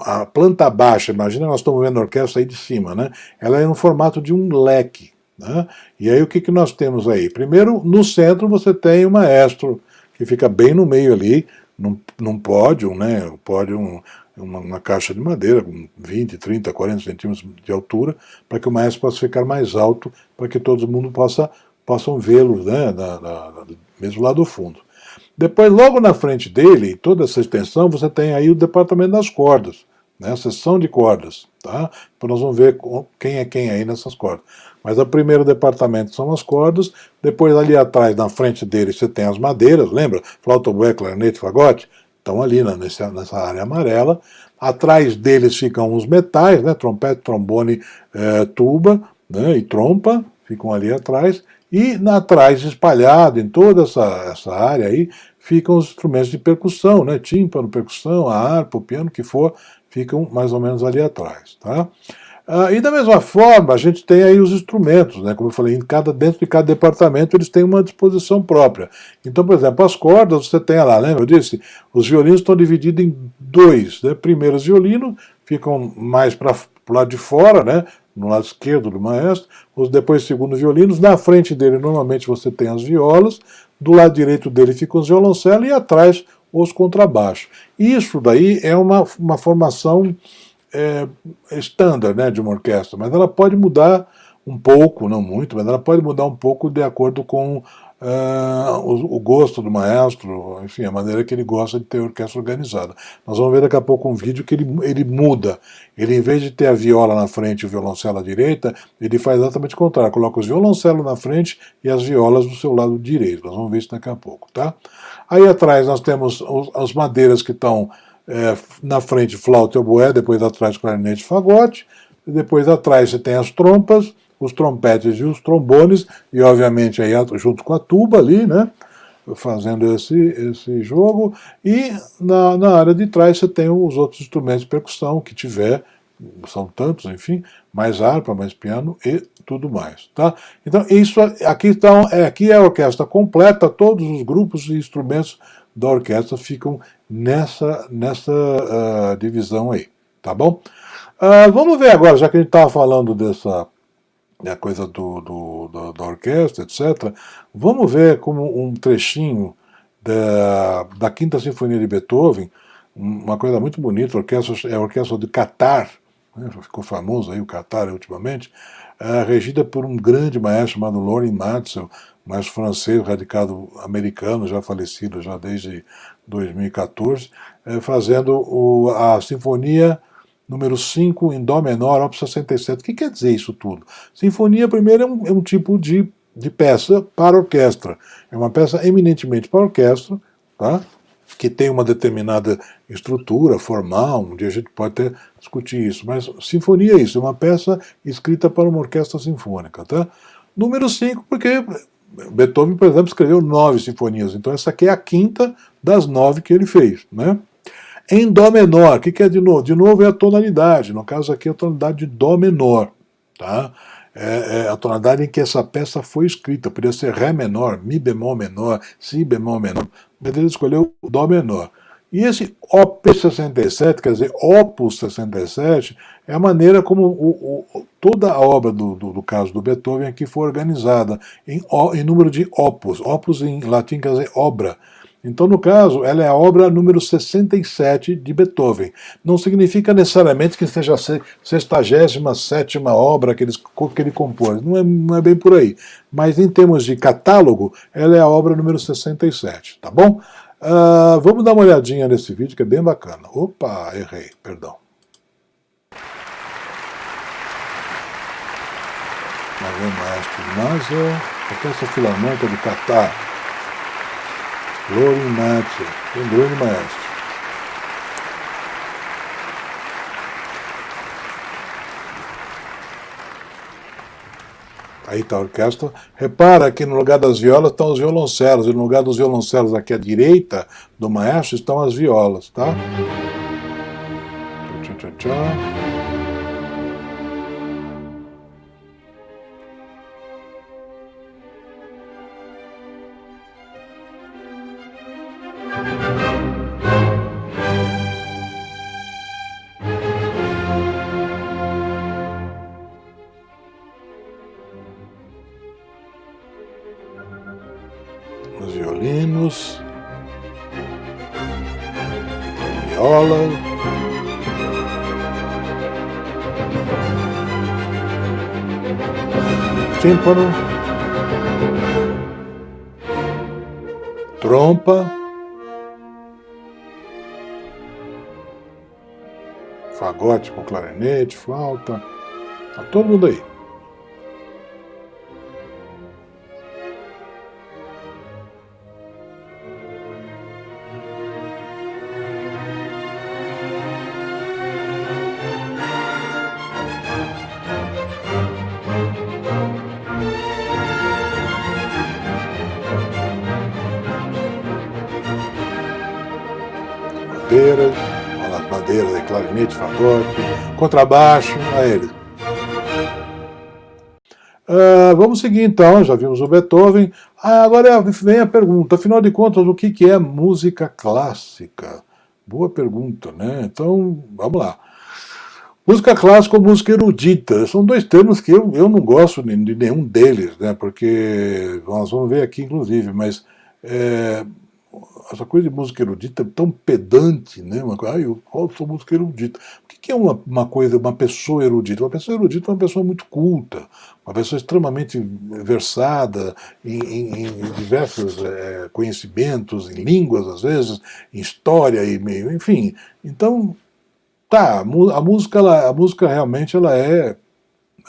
a planta baixa, imagina nós estamos vendo a orquestra aí de cima, né? Ela é no formato de um leque, né? E aí o que nós temos aí? Primeiro, no centro você tem o maestro, que fica bem no meio ali, num pódio, né? Um pódio, uma caixa de madeira com 20, 30, 40 centímetros de altura, para que o maestro possa ficar mais alto, para que todo mundo possam vê-lo, né? Mesmo lá do fundo. Depois, logo na frente dele, toda essa extensão, você tem aí o departamento das cordas, né? A seção de cordas, tá? Então nós vamos ver quem é quem aí nessas cordas. Mas o primeiro departamento são as cordas, depois ali atrás, na frente dele, você tem as madeiras, lembra? Flauta, oboé, clarinete, fagote, estão ali nessa área amarela. Atrás deles ficam os metais, né? Trompete, trombone, tuba, né? E trompa, ficam ali atrás. E atrás, espalhado em toda essa área aí, ficam os instrumentos de percussão, né? Tímpano, percussão, a harpa, o piano, que for, ficam mais ou menos ali atrás, tá? E da mesma forma, a gente tem aí os instrumentos, né? Como eu falei, dentro de cada departamento eles têm uma disposição própria. Então, por exemplo, as cordas, você tem lá, lembra? Eu disse, os violinos estão divididos em dois, né? Primeiro, os violinos ficam mais para o lado de fora, né? No lado esquerdo do maestro, depois segundo violinos, na frente dele normalmente você tem as violas, do lado direito dele ficam os violoncelos e atrás os contrabaixos. Isso daí é uma formação estándar, né, de uma orquestra, mas ela pode mudar um pouco, não muito, mas ela pode mudar um pouco de acordo com o gosto do maestro, enfim, a maneira que ele gosta de ter a orquestra organizada. Nós vamos ver daqui a pouco um vídeo que ele muda. Ele, em vez de ter a viola na frente e o violoncelo à direita, ele faz exatamente o contrário, coloca os violoncelos na frente e as violas do seu lado direito. Nós vamos ver isso daqui a pouco, tá? Aí atrás nós temos as madeiras que estão na frente flauta e oboé, depois atrás clarinete e fagote, e depois atrás você tem as trompas, os trompetes e os trombones, e obviamente aí junto com a tuba ali, né, fazendo esse jogo, e na área de trás você tem os outros instrumentos de percussão que tiver, são tantos, enfim, mais harpa, mais piano e tudo mais, tá? Então isso aqui é a orquestra completa, todos os grupos e instrumentos da orquestra ficam nessa divisão aí, tá bom? Vamos ver agora, já que a gente estava falando dessa coisa da orquestra, etc., vamos ver como um trechinho da Quinta Sinfonia de Beethoven, uma coisa muito bonita, a orquestra de Qatar, né, ficou famoso aí o Qatar ultimamente, regida por um grande maestro chamado Lorin Maazel, maestro francês, radicado americano, já falecido já desde 2014, fazendo a Sinfonia número 5 em Dó menor, Op. 67. O que quer dizer isso tudo? Sinfonia, primeiro, é um tipo de peça para orquestra. É uma peça eminentemente para orquestra, tá? Que tem uma determinada estrutura formal, um dia a gente pode até discutir isso, mas sinfonia é isso, é uma peça escrita para uma orquestra sinfônica, tá? Número 5, porque Beethoven, por exemplo, escreveu 9 sinfonias, então essa aqui é a quinta das 9 que ele fez, né? Em Dó menor, o que é de novo? De novo é a tonalidade, no caso aqui é a tonalidade de Dó menor, tá? É a tonalidade em que essa peça foi escrita, podia ser Ré menor, Mi bemol menor, Si bemol menor, mas ele escolheu o Dó menor. E esse Op. 67, quer dizer, Opus 67, é a maneira como toda a obra do caso do Beethoven aqui foi organizada em número de opus. Opus em latim quer dizer obra. Então, no caso, ela é a obra número 67 de Beethoven. Não significa necessariamente que seja a 67ª obra que ele compôs. Não é bem por aí. Mas, em termos de catálogo, ela é a obra número 67, tá bom? Vamos dar uma olhadinha nesse vídeo, que é bem bacana. Opa, errei, perdão. Orquestra Filarmônica do Catar. Lorin Maazel, um grande maestro. Aí está a orquestra. Repara que no lugar das violas estão os violoncelos, e no lugar dos violoncelos aqui à direita do maestro estão as violas, tá? Tchau, tchau, tchau. Os violinos, viola, tímpano, trompa, fagote com clarinete, flauta, tá todo mundo aí. Bandeiras de clarinete, fagote, contrabaixo, a ele. Vamos seguir então, já vimos o Beethoven. Agora vem a pergunta, afinal de contas, o que é música clássica? Boa pergunta, né? Então, vamos lá. Música clássica ou música erudita? São dois termos que eu não gosto de nenhum deles, né? Porque nós vamos ver aqui, inclusive, mas essa coisa de música erudita é tão pedante, né? Eu sou música erudita. O que é uma pessoa erudita? Uma pessoa erudita é uma pessoa muito culta, uma pessoa extremamente versada em diversos conhecimentos, em línguas, às vezes, em história, enfim. Então, tá, a música realmente ela é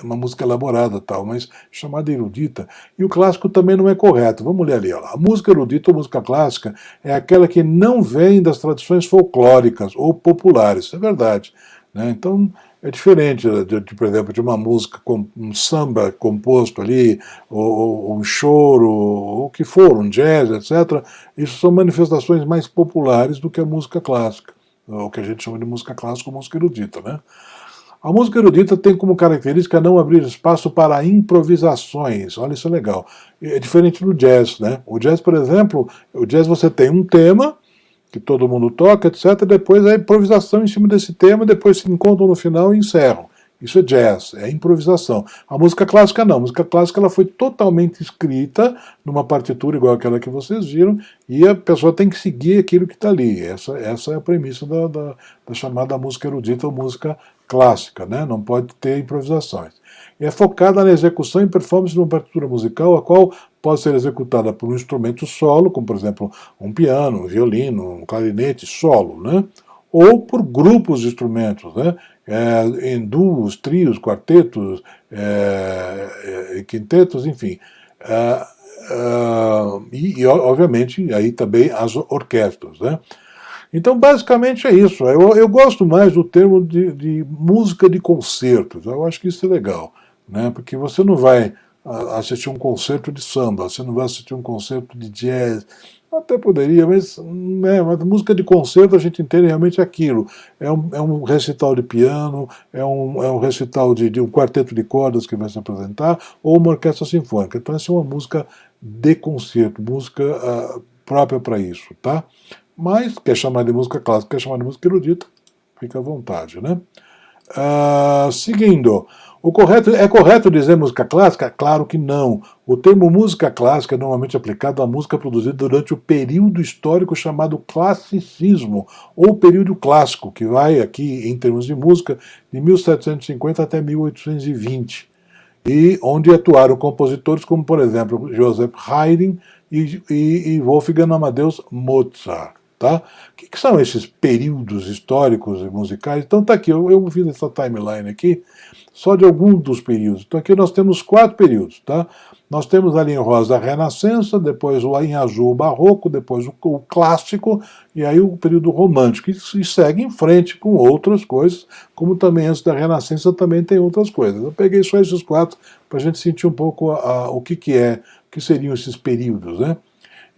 uma música elaborada, tal, mas chamada erudita. E o clássico também não é correto. Vamos ler ali. Ó. A música erudita ou música clássica é aquela que não vem das tradições folclóricas ou populares. Isso é verdade. Né? Então, é diferente, por exemplo, de uma música, um samba composto ali, ou um choro, ou o que for, um jazz, etc. Isso são manifestações mais populares do que a música clássica, o que a gente chama de música clássica ou música erudita, né? A música erudita tem como característica não abrir espaço para improvisações. Olha, isso é legal. É diferente do jazz, né? O jazz, por exemplo, o jazz você tem um tema que todo mundo toca, etc. Depois a improvisação em cima desse tema, depois se encontram no final e encerram. Isso é jazz, é improvisação. A música clássica não. A música clássica ela foi totalmente escrita numa partitura igual aquela que vocês viram e a pessoa tem que seguir aquilo que está ali. Essa é a premissa da chamada música erudita ou música clássica, né? Não pode ter improvisações. É focada na execução e performance de uma partitura musical, a qual pode ser executada por um instrumento solo, como por exemplo um piano, um violino, um clarinete solo, né? Ou por grupos de instrumentos, né? Em duos, trios, quartetos, quintetos, enfim. E, obviamente, aí também as orquestras, né? Então, basicamente é isso. Eu gosto mais do termo de música de concertos. Eu acho que isso é legal, né? Porque você não vai assistir um concerto de samba, você não vai assistir um concerto de jazz. Até poderia, mas música de concerto a gente entende realmente aquilo. É um recital de piano, é um recital de um quarteto de cordas que vai se apresentar, ou uma orquestra sinfônica. Então essa é uma música de concerto, música própria para isso, tá? Mas quer chamar de música clássica, quer chamar de música erudita, fica à vontade, né? Seguindo, é correto dizer música clássica? Claro que não. O termo música clássica é normalmente aplicado à música produzida durante o período histórico chamado classicismo, ou período clássico, que vai aqui, em termos de música, de 1750 até 1820, e onde atuaram compositores como, por exemplo, Joseph Haydn e Wolfgang Amadeus Mozart. Tá? O que são esses períodos históricos e musicais? Então tá aqui, eu fiz essa timeline aqui, só de alguns dos períodos. Então aqui nós temos 4 períodos. Tá? Nós temos ali em rosa a Renascença, depois em azul o Barroco, depois o Clássico, e aí o período Romântico. E segue em frente com outras coisas, como também antes da Renascença também tem outras coisas. Eu peguei só esses 4 para a gente sentir um pouco o que seriam esses períodos, né?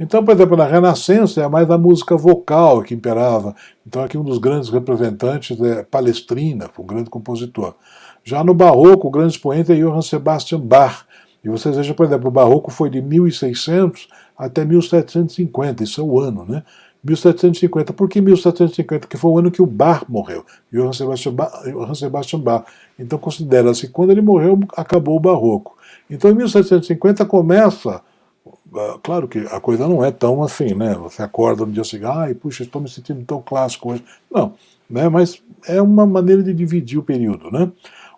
Então, por exemplo, na Renascença é mais a música vocal que imperava. Então, aqui um dos grandes representantes é Palestrina, foi um grande compositor. Já no Barroco, o grande expoente é Johann Sebastian Bach. E vocês vejam, por exemplo, o Barroco foi de 1600 até 1750, isso é o ano, né? 1750, por que 1750? Porque foi o ano que o Bach morreu, Johann Sebastian Bach. Então considera-se que quando ele morreu, acabou o Barroco. Então em 1750 começa. Claro que a coisa não é tão assim, né? Você acorda no dia seguinte, ai, puxa, estou me sentindo tão clássico hoje. Não, né? Mas é uma maneira de dividir o período, né?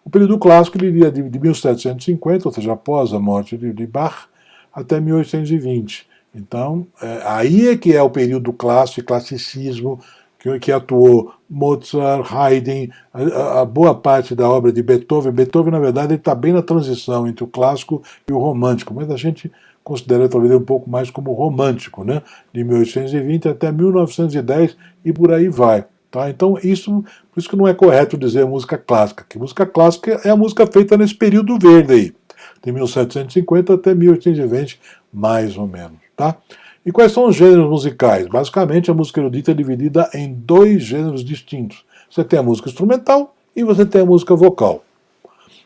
O período clássico ele iria de 1750, ou seja, após a morte de Bach, até 1820. Então, aí é que é o período clássico, classicismo, que atuou Mozart, Haydn, a boa parte da obra de Beethoven. Beethoven, na verdade, está bem na transição entre o clássico e o romântico, mas a gente considera talvez um pouco mais como romântico, né? De 1820 até 1910 e por aí vai. Tá? Então, por isso que não é correto dizer música clássica, que música clássica é a música feita nesse período verde aí, de 1750 até 1820, mais ou menos. Tá? E quais são os gêneros musicais? Basicamente, a música erudita é dividida em 2 gêneros distintos. Você tem a música instrumental e você tem a música vocal.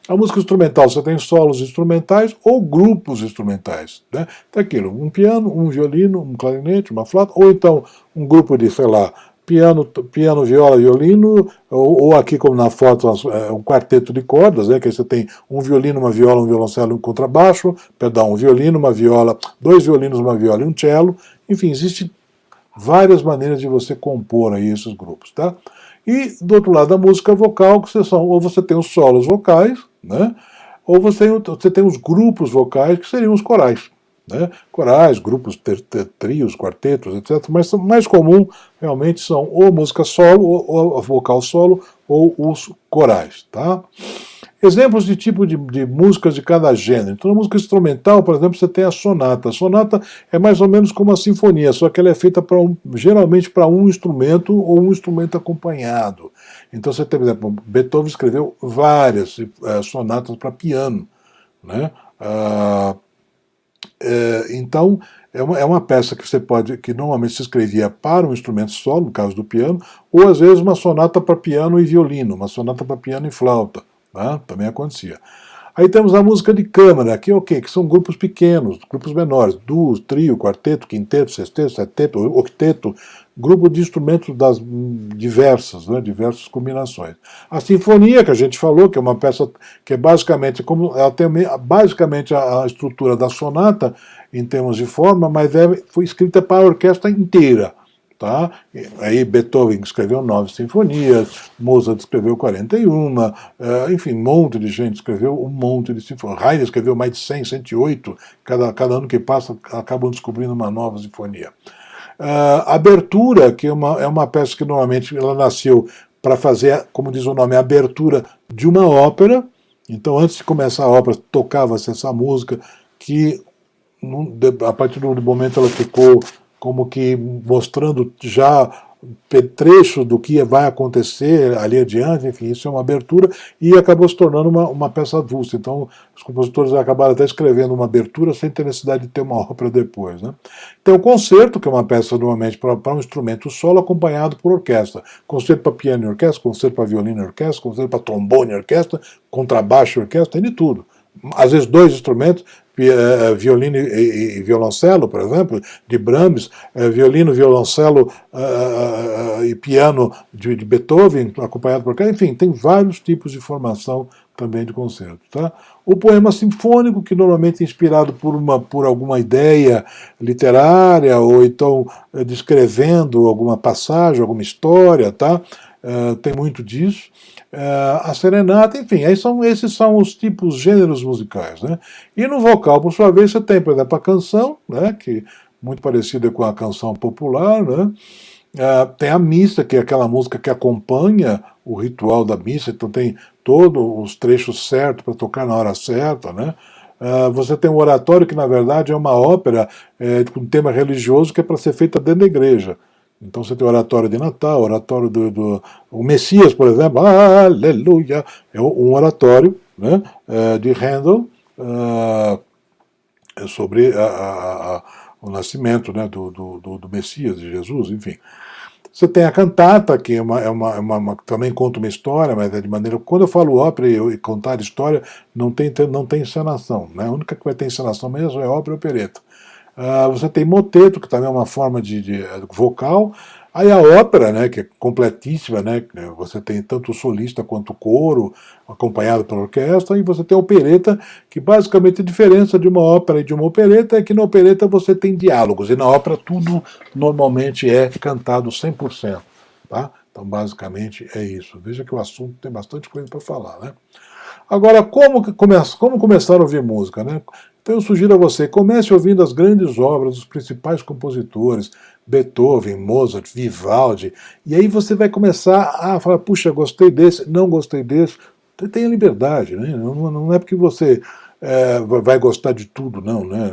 A música instrumental, você tem solos instrumentais ou grupos instrumentais. Né? Tem aquilo, um piano, um violino, um clarinete, uma flauta, ou então um grupo de, sei lá, piano, viola, violino, ou aqui como na foto, um quarteto de cordas, né, que aí você tem um violino, uma viola, um violoncelo e um contrabaixo, um violino, uma viola, 2 violinos, uma viola e um cello. Enfim, existem várias maneiras de você compor aí esses grupos. Tá? E do outro lado, a música vocal, que ou você tem os solos vocais, né, ou você tem os grupos vocais, que seriam os corais. Né? Corais, grupos, trios, quartetos, etc. Mas o mais comum realmente são ou música solo, ou vocal solo, ou os corais. Tá? Exemplos de tipo de músicas de cada gênero. Então, na música instrumental, por exemplo, você tem a sonata. A sonata é mais ou menos como a sinfonia, só que ela é feita geralmente para um instrumento ou um instrumento acompanhado. Então, você tem, por exemplo, Beethoven escreveu várias sonatas para piano. Né? Então, é uma peça que normalmente se escrevia para um instrumento solo, no caso do piano, ou às vezes uma sonata para piano e violino, uma sonata para piano e flauta. Tá? Também acontecia. Aí temos a música de câmara, que é o quê? Que são grupos pequenos, grupos menores, duo, trio, quarteto, quinteto, sexteto, seteto, octeto, grupo de instrumentos das diversas combinações. A sinfonia, que a gente falou, que é uma peça que é basicamente, ela tem basicamente a estrutura da sonata, em termos de forma, mas foi escrita para a orquestra inteira. Tá? Aí Beethoven escreveu 9 sinfonias, Mozart escreveu 41, enfim, um monte de gente escreveu um monte de sinfonias. Haydn escreveu mais de 100, 108, cada ano que passa acabam descobrindo uma nova sinfonia. Abertura, que é uma peça que normalmente ela nasceu para fazer, como diz o nome, a abertura de uma ópera. Então, antes de começar a ópera, tocava-se essa música que, a partir do momento, ela ficou como que mostrando já trecho do que vai acontecer ali adiante, enfim, isso é uma abertura, e acabou se tornando uma peça avulsa. Então, os compositores acabaram até escrevendo uma abertura sem ter necessidade de ter uma ópera depois. Né? Então, o concerto, que é uma peça normalmente para um instrumento solo acompanhado por orquestra. Concerto para piano e orquestra, concerto para violino e orquestra, concerto para trombone e orquestra, contrabaixo e orquestra, tem de tudo. Às vezes 2 instrumentos, violino e violoncelo, por exemplo, de Brahms, violino, violoncelo e piano de Beethoven, acompanhado por cá, enfim, tem vários tipos de formação também de concerto. Tá? O poema sinfônico, que normalmente é inspirado por alguma ideia literária, ou então descrevendo alguma passagem, alguma história, tá? Tem muito disso. A serenata, enfim, esses são os tipos, gêneros musicais. Né? E no vocal, por sua vez, você tem, por exemplo, a canção, né, que é muito parecida com a canção popular, né? Tem a missa, que é aquela música que acompanha o ritual da missa, então tem todos os trechos certos para tocar na hora certa, né? Você tem o oratório, que na verdade é uma ópera com tema religioso que é para ser feita dentro da igreja. Então você tem o oratório de Natal, oratório o Messias, por exemplo, aleluia, é um oratório, né, de Handel sobre o nascimento, né, do Messias, de Jesus, enfim. Você tem a cantata, que também conta uma história, mas é de maneira... Quando eu falo ópera e contar história, não tem encenação. Né? A única que vai ter encenação mesmo é ópera e opereta. Você tem moteto, que também é uma forma de vocal. Aí a ópera, né, que é completíssima, né, você tem tanto o solista quanto o coro, acompanhado pela orquestra, e você tem a opereta, que basicamente a diferença de uma ópera e de uma opereta é que na opereta você tem diálogos, e na ópera tudo normalmente é cantado 100%. Tá? Então basicamente é isso. Veja que o assunto tem bastante coisa para falar. Né? Agora, como começar a ouvir música? Né? Então eu sugiro a você, comece ouvindo as grandes obras dos principais compositores, Beethoven, Mozart, Vivaldi, e aí você vai começar a falar, puxa, gostei desse, não gostei desse. Tenha liberdade, né? Não é porque você vai gostar de tudo, não, né?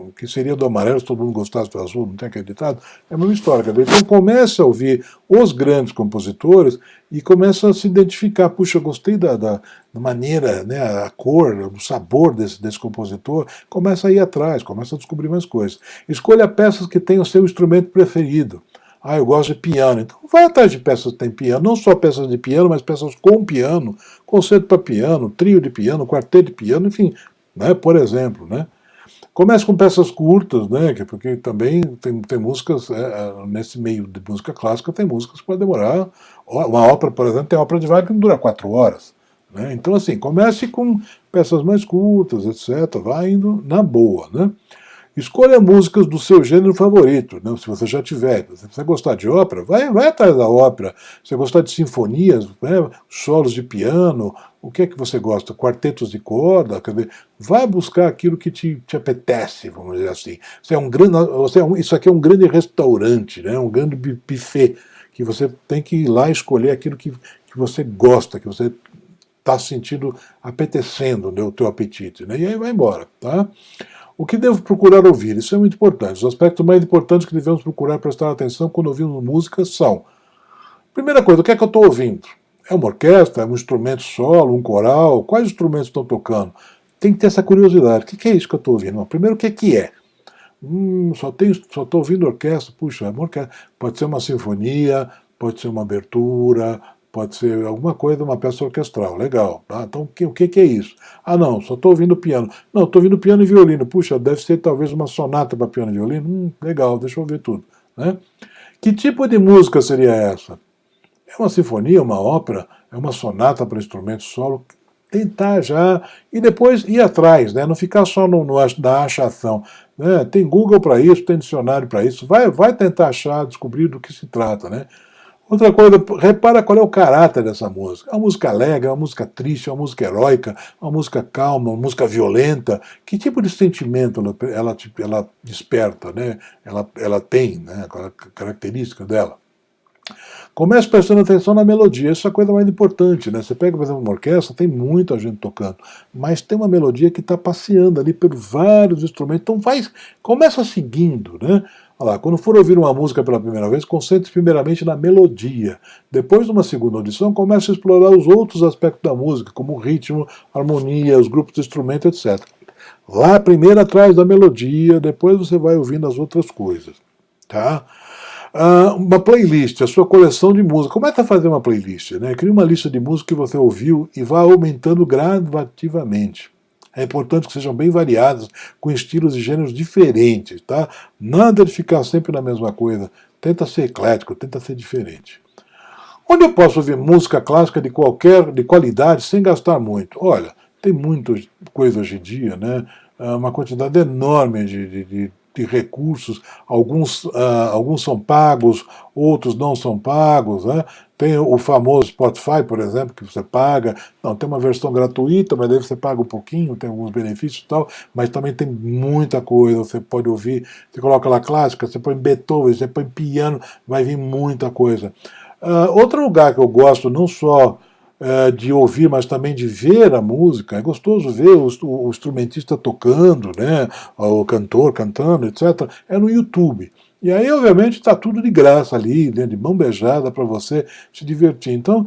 O que seria do amarelo se todo mundo gostasse do azul, não tem acreditado? É a mesma história, quer dizer, então comece a ouvir os grandes compositores e comece a se identificar, puxa, eu gostei da maneira, né, a cor, o sabor desse compositor, começa a ir atrás, começa a descobrir mais coisas. Escolha peças que tenham o seu instrumento preferido. Eu gosto de piano. Então vai atrás de peças que tem piano, não só peças de piano, mas peças com piano, concerto para piano, trio de piano, quarteto de piano, enfim, né, por exemplo, né. Comece com peças curtas, né, porque também tem músicas, nesse meio de música clássica, tem músicas que podem demorar. Uma ópera, por exemplo, tem ópera de Wagner que dura 4 horas. Né? Então, assim, comece com peças mais curtas, etc. Vai indo na boa. Né? Escolha músicas do seu gênero favorito, né? Se você já tiver. Se você gostar de ópera, vai atrás da ópera. Se você gostar de sinfonias, né? Solos de piano, o que é que você gosta? Quartetos de corda? Quer dizer, vai buscar aquilo que te apetece, vamos dizer assim. Isso aqui é um grande restaurante, né? Um grande buffet, que você tem que ir lá escolher aquilo que você gosta, que você está sentindo apetecendo, né, o teu apetite. Né? E aí vai embora. Tá? O que devo procurar ouvir? Isso é muito importante. Os aspectos mais importantes que devemos procurar prestar atenção quando ouvimos música são: primeira coisa, o que é que eu estou ouvindo? É uma orquestra? É um instrumento solo? Um coral? Quais instrumentos estão tocando? Tem que ter essa curiosidade. O que é isso que eu estou ouvindo? Não, primeiro, o que é? Só estou ouvindo orquestra. Puxa, é uma orquestra. Pode ser uma sinfonia, pode ser uma abertura, pode ser alguma coisa, uma peça orquestral, legal. Tá? Então, o que é isso? Não, só estou ouvindo piano. Não, estou ouvindo piano e violino. Puxa, deve ser talvez uma sonata para piano e violino. Legal, deixa eu ver tudo. Né? Que tipo de música seria essa? É uma sinfonia, uma ópera? É uma sonata para instrumento solo? Tentar já, e depois ir atrás, né? Não ficar só na achação. Né? Tem Google para isso, tem dicionário para isso. Vai tentar achar, descobrir do que se trata. Né? Outra coisa, repara qual é o caráter dessa música. É uma música alegre, é uma música triste, é uma música heróica, é uma música calma, uma música violenta. Que tipo de sentimento ela desperta, né? Ela tem, né? Qual é a característica dela? Comece prestando atenção na melodia, isso é a coisa mais importante, né? Você pega, por exemplo, uma orquestra, tem muita gente tocando, mas tem uma melodia que está passeando ali por vários instrumentos, então começa seguindo, né? Olha lá, quando for ouvir uma música pela primeira vez, concentre-se primeiramente na melodia. Depois, numa segunda audição, comece a explorar os outros aspectos da música, como o ritmo, a harmonia, os grupos de instrumento, etc. Lá primeiro atrás da melodia, depois você vai ouvindo as outras coisas, tá? Uma playlist, a sua coleção de música. Comece a fazer uma playlist, né? Crie uma lista de música que você ouviu e vá aumentando gradativamente. É importante que sejam bem variadas, com estilos e gêneros diferentes, tá? Nada de ficar sempre na mesma coisa. Tenta ser eclético, tenta ser diferente. Onde eu posso ouvir música clássica de qualidade sem gastar muito? Olha, tem muita coisa hoje em dia, né? Uma quantidade enorme de recursos, alguns são pagos, outros não são pagos, né? Tem o famoso Spotify, por exemplo, que você paga, não, tem uma versão gratuita, mas daí você paga um pouquinho, tem alguns benefícios e tal, mas também tem muita coisa, você pode ouvir, você coloca lá clássica, você põe Beethoven, você põe piano, vai vir muita coisa. Outro lugar que eu gosto, não só de ouvir, mas também de ver a música, é gostoso ver o instrumentista tocando, né, o cantor cantando, etc., é no YouTube. E aí, obviamente, está tudo de graça ali, né, de mão beijada para você se divertir. Então,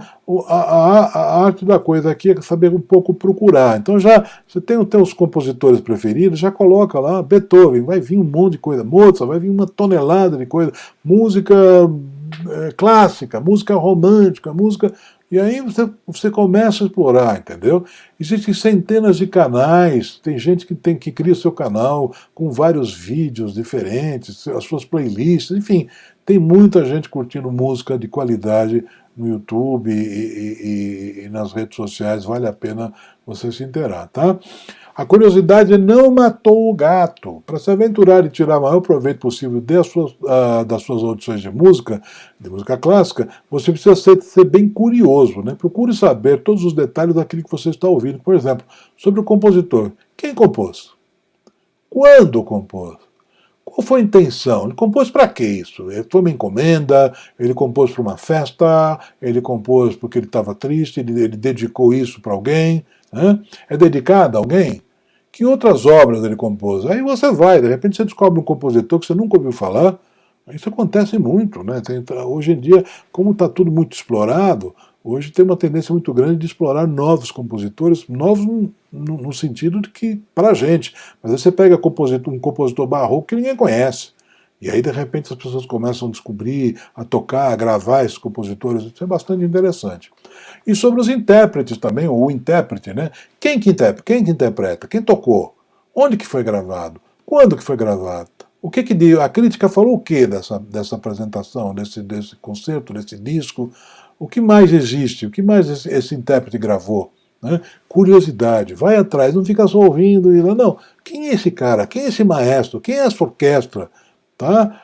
a arte da coisa aqui é saber um pouco procurar. Então, já você tem os compositores preferidos, já coloca lá Beethoven, vai vir um monte de coisa, Mozart, vai vir uma tonelada de coisa, música clássica, música romântica, música. E aí você começa a explorar, entendeu? Existem centenas de canais, tem gente que cria seu canal com vários vídeos diferentes, as suas playlists, enfim, tem muita gente curtindo música de qualidade no YouTube e nas redes sociais, vale a pena você se inteirar, tá? A curiosidade não matou o gato. Para se aventurar e tirar o maior proveito possível das suas audições de música clássica, você precisa ser bem curioso, né? Procure saber todos os detalhes daquilo que você está ouvindo. Por exemplo, sobre o compositor. Quem compôs? Quando compôs? Qual foi a intenção? Ele compôs para que isso? Foi uma encomenda? Ele compôs para uma festa? Ele compôs porque ele estava triste? Ele dedicou isso para alguém? Né? É dedicado a alguém? Que outras obras ele compôs? Aí você vai, de repente você descobre um compositor que você nunca ouviu falar. Isso acontece muito, né? Hoje em dia, como está tudo muito explorado, hoje tem uma tendência muito grande de explorar novos compositores, novos no sentido de que, para a gente, mas aí você pega um compositor barroco que ninguém conhece, e aí de repente as pessoas começam a descobrir, a tocar, a gravar esses compositores, isso é bastante interessante. E sobre os intérpretes também, ou o intérprete, né? Quem que interpreta? Quem tocou? Onde que foi gravado? Quando que foi gravado? O que deu? A crítica falou o que dessa apresentação, desse concerto, desse disco? O que mais existe? O que mais esse intérprete gravou? Né? Curiosidade, vai atrás, não fica só ouvindo e não. Quem é esse cara? Quem é esse maestro? Quem é essa orquestra? Tá?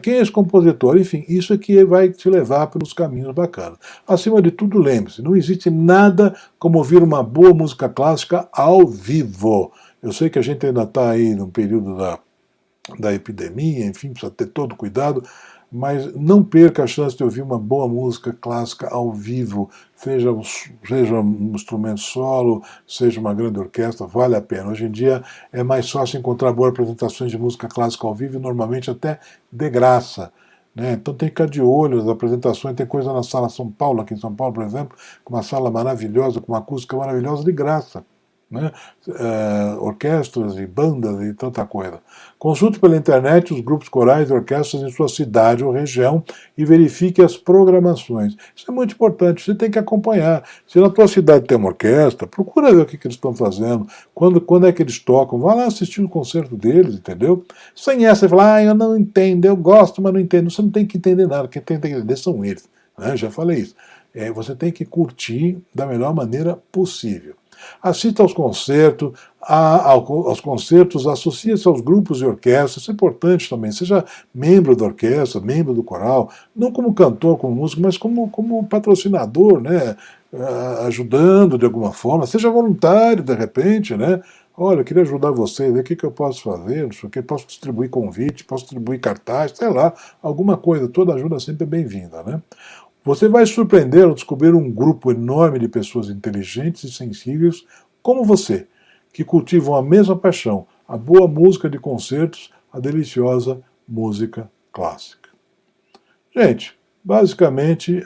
Quem é esse compositor? Enfim, isso é que vai te levar pelos caminhos bacanas. Acima de tudo, lembre-se, não existe nada como ouvir uma boa música clássica ao vivo. Eu sei que a gente ainda está aí no período da epidemia, enfim, precisa ter todo cuidado, mas não perca a chance de ouvir uma boa música clássica ao vivo, seja um instrumento solo, seja uma grande orquestra, vale a pena. Hoje em dia é mais fácil encontrar boas apresentações de música clássica ao vivo, normalmente até de graça. Né? Então tem que ficar de olho, as apresentações, tem coisa na Sala São Paulo, aqui em São Paulo, por exemplo, com uma sala maravilhosa, com uma acústica maravilhosa de graça. Né? Orquestras e bandas e tanta coisa. Consulte pela internet os grupos corais e orquestras em sua cidade ou região e verifique as programações. Isso é muito importante, você tem que acompanhar. Se na tua cidade tem uma orquestra, procura ver o que eles estão fazendo, quando é que eles tocam, vá lá assistir o concerto deles, entendeu? Sem essa, você fala, eu não entendo, eu gosto, mas não entendo. Você não tem que entender nada, quem tem que entender são eles. Né? Já falei isso. Você tem que curtir da melhor maneira possível. Assista aos concertos, associe-se aos grupos e orquestras, isso é importante também. Seja membro da orquestra, membro do coral, não como cantor, como músico, mas como patrocinador, né? Ajudando de alguma forma. Seja voluntário, de repente, né? Olha, eu queria ajudar vocês, ver o que eu posso fazer, não sei o que, posso distribuir convite, posso distribuir cartaz, sei lá, alguma coisa. Toda ajuda sempre é bem-vinda, né? Você vai surpreender ao descobrir um grupo enorme de pessoas inteligentes e sensíveis como você, que cultivam a mesma paixão, a boa música de concertos, a deliciosa música clássica. Gente, basicamente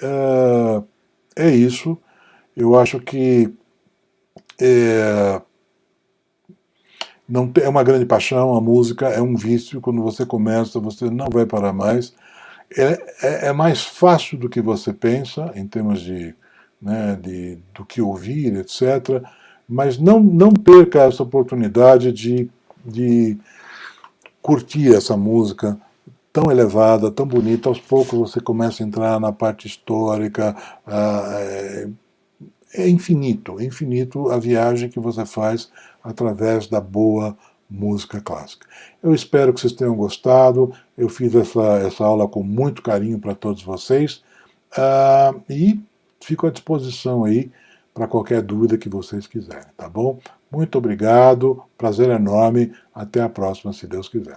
é isso. Eu acho que não é uma grande paixão, a música é um vício, quando você começa, você não vai parar mais. É mais fácil do que você pensa, em termos do que ouvir, etc. mas não perca essa oportunidade de curtir essa música tão elevada, tão bonita. Aos poucos você começa a entrar na parte histórica. É infinito a viagem que você faz através da boa música clássica. Eu espero que vocês tenham gostado. Eu fiz essa aula com muito carinho para todos vocês. E fico à disposição aí para qualquer dúvida que vocês quiserem, tá bom? Muito obrigado, prazer enorme. Até a próxima, se Deus quiser.